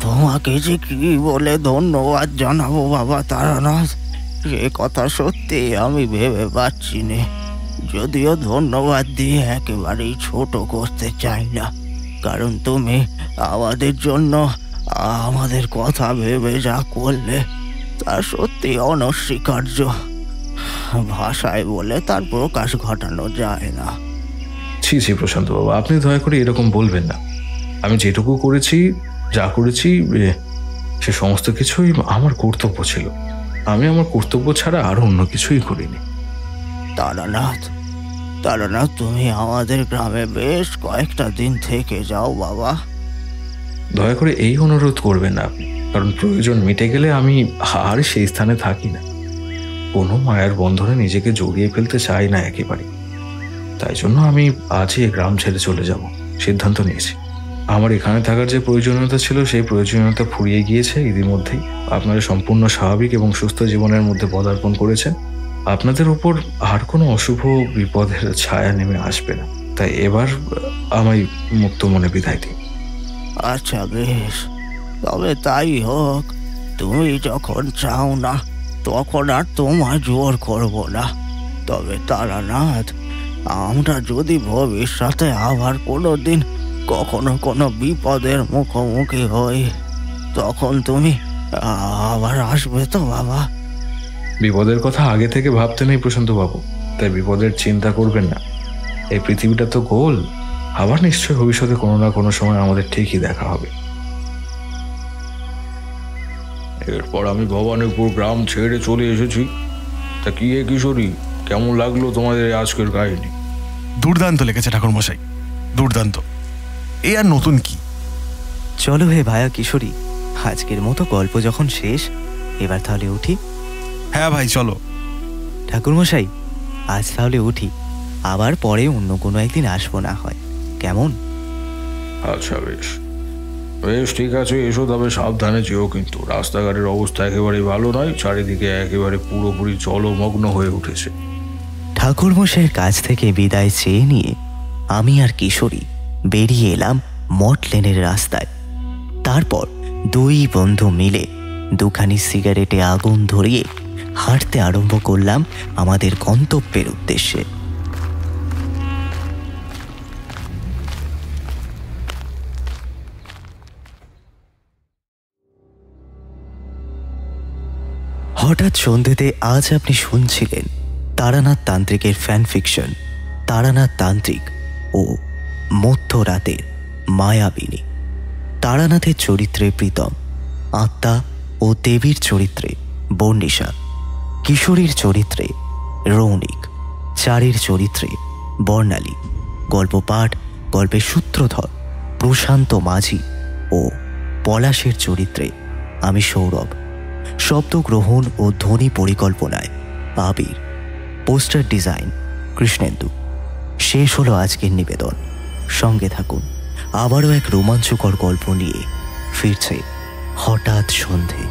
তোমাকে যে কি বলে ধন্যবাদ জানাবো বাবা তারানাথ, সে কথা সত্যি আমি ভেবে পাচ্ছি না। যদিও ধন্যবাদ দিয়ে একেবারেই ছোট করতে চাই না, কারণ তুমি আমাদের জন্য আমাদের কথা ভেবে যা করলে তা সত্যি অনস্বীকার্য। ভাষায় বলে তার প্রকাশ ঘটানো যায় না। ছি ছি প্রশান্ত বাবু, আপনি দয়া করে এরকম বলবেন না। আমি যেটুকু করেছি, যা করেছি, সে সমস্ত কিছুই আমার কর্তব্য ছিল। আমি আমার কর্তব্য ছাড়া আর অন্য কিছুই করিনি। তারানাথ, তারানাথ, তুমি আমাদের গ্রামে বেশ কয়েকটা দিন থেকে যাও বাবা। দয়া করে এই অনুরোধ করবেন না আপনি, কারণ প্রয়োজন মিটে গেলে আমি আর সেই স্থানে থাকি না। কোনো মায়ার বন্ধনে নিজেকে জড়িয়ে ফেলতে চাই না একেবারে। তাই জন্য আমি আজই গ্রাম ছেড়ে চলে যাব। সিদ্ধান্ত নিয়েছি। আমার এখানে থাকার যে প্রয়োজনীয়তা ছিল সেই প্রয়োজনীয়তা ফুরিয়ে গিয়েছে ইতিমধ্যেই। আপনারা সম্পূর্ণ স্বাভাবিক এবং সুস্থ জীবনের মধ্যে পদার্পণ করেছেন। আপনাদের উপর আর কোনো অশুভ বিপদের ছায়া নেমে আসবে না। তাই এবার আমায় মুক্ত মনে বিদায় দিন। আচ্ছা বেশ, তবে তাই হোক। তুমি যখন চাও না তখন আর তোমায় জোর করব না। তবে তারানাথ, আমরা যদি ভবিষ্যতে আবার কোনো দিন কখনো কোনো বিপদের মুখোমুখি হই, তখন তুমি আবার আসবে তো বাবা? বিপদের কথা আগে থেকে ভাবতে নেই প্রশান্ত বাবু, তাই বিপদের চিন্তা করবেন না। এই পৃথিবীটা তো গোল, আবার নিশ্চয়ই ভবিষ্যতে কোনো না কোনো সময় আমাদের ঠিকই দেখা হবে। এরপর আমি ভবানীপুর গ্রাম ছেড়ে চলে এসেছি। তা কি এ কিশোরী, কেমন লাগলো তোমাদের আজকের কাহিনী? দুর্দান্ত লেগেছে ঠাকুরমশাই, দুর্দান্ত। এই আর নতুন কি? চলো হে ভায়া কিশোরী, আজকের মতো গল্প যখন শেষ, এবার তাহলে উঠি। হ্যাঁ ভাই চলো। ঠাকুরমশাই, আজ তাহলে উঠি, আবার পরে অন্য কোনো একদিন আসবো না হয়, কেমন? আচ্ছা বেশ বেশ, ঠিক আছে, এসো। তবে সাবধানে যেও কিন্তু। রাস্তাঘাটের অবস্থা একেবারে ভালো নয়, চারিদিকে একেবারে পুরোপুরি জলমগ্ন হয়ে উঠেছে। ঠাকুরমশাইয়ের কাছ থেকে বিদায় চেয়ে নিয়ে আমি আর কিশোরী বেরিয়ে এলাম মঠ লেনের রাস্তায়। তারপর দুই বন্ধু মিলে দুখানি সিগারেটে আগুন ধরিয়ে হাঁটতে আরম্ভ করলাম আমাদের গন্তব্যের উদ্দেশ্যে। হঠাৎ সন্ধ্যেতে আজ আপনি শুনছিলেন তারানাথ তান্ত্রিকের ফ্যান ফিকশন তারানাথ তান্ত্রিক ও মধ্যরাতের মায়াবিনী। তারানাথের চরিত্রে প্রীতম, আত্মা ও দেবীর চরিত্রে বর্ণিশা, কিশোরীর চরিত্রে রৌনিক, চারের চরিত্রে বর্ণালী, গল্প পাঠ গল্পের সূত্রধর প্রশান্ত মাঝি ও পলাশের চরিত্রে আমি সৌরভ। শব্দগ্রহণ ও ধ্বনি পরিকল্পনায় আবির, পোস্টার ডিজাইন কৃষ্ণেন্দু। শেষ হলো আজকের নিবেদন। সঙ্গে থাকুন, আবারও এক রোমাঞ্চকর গল্প নিয়ে ফিরছে হঠাৎ সন্ধে।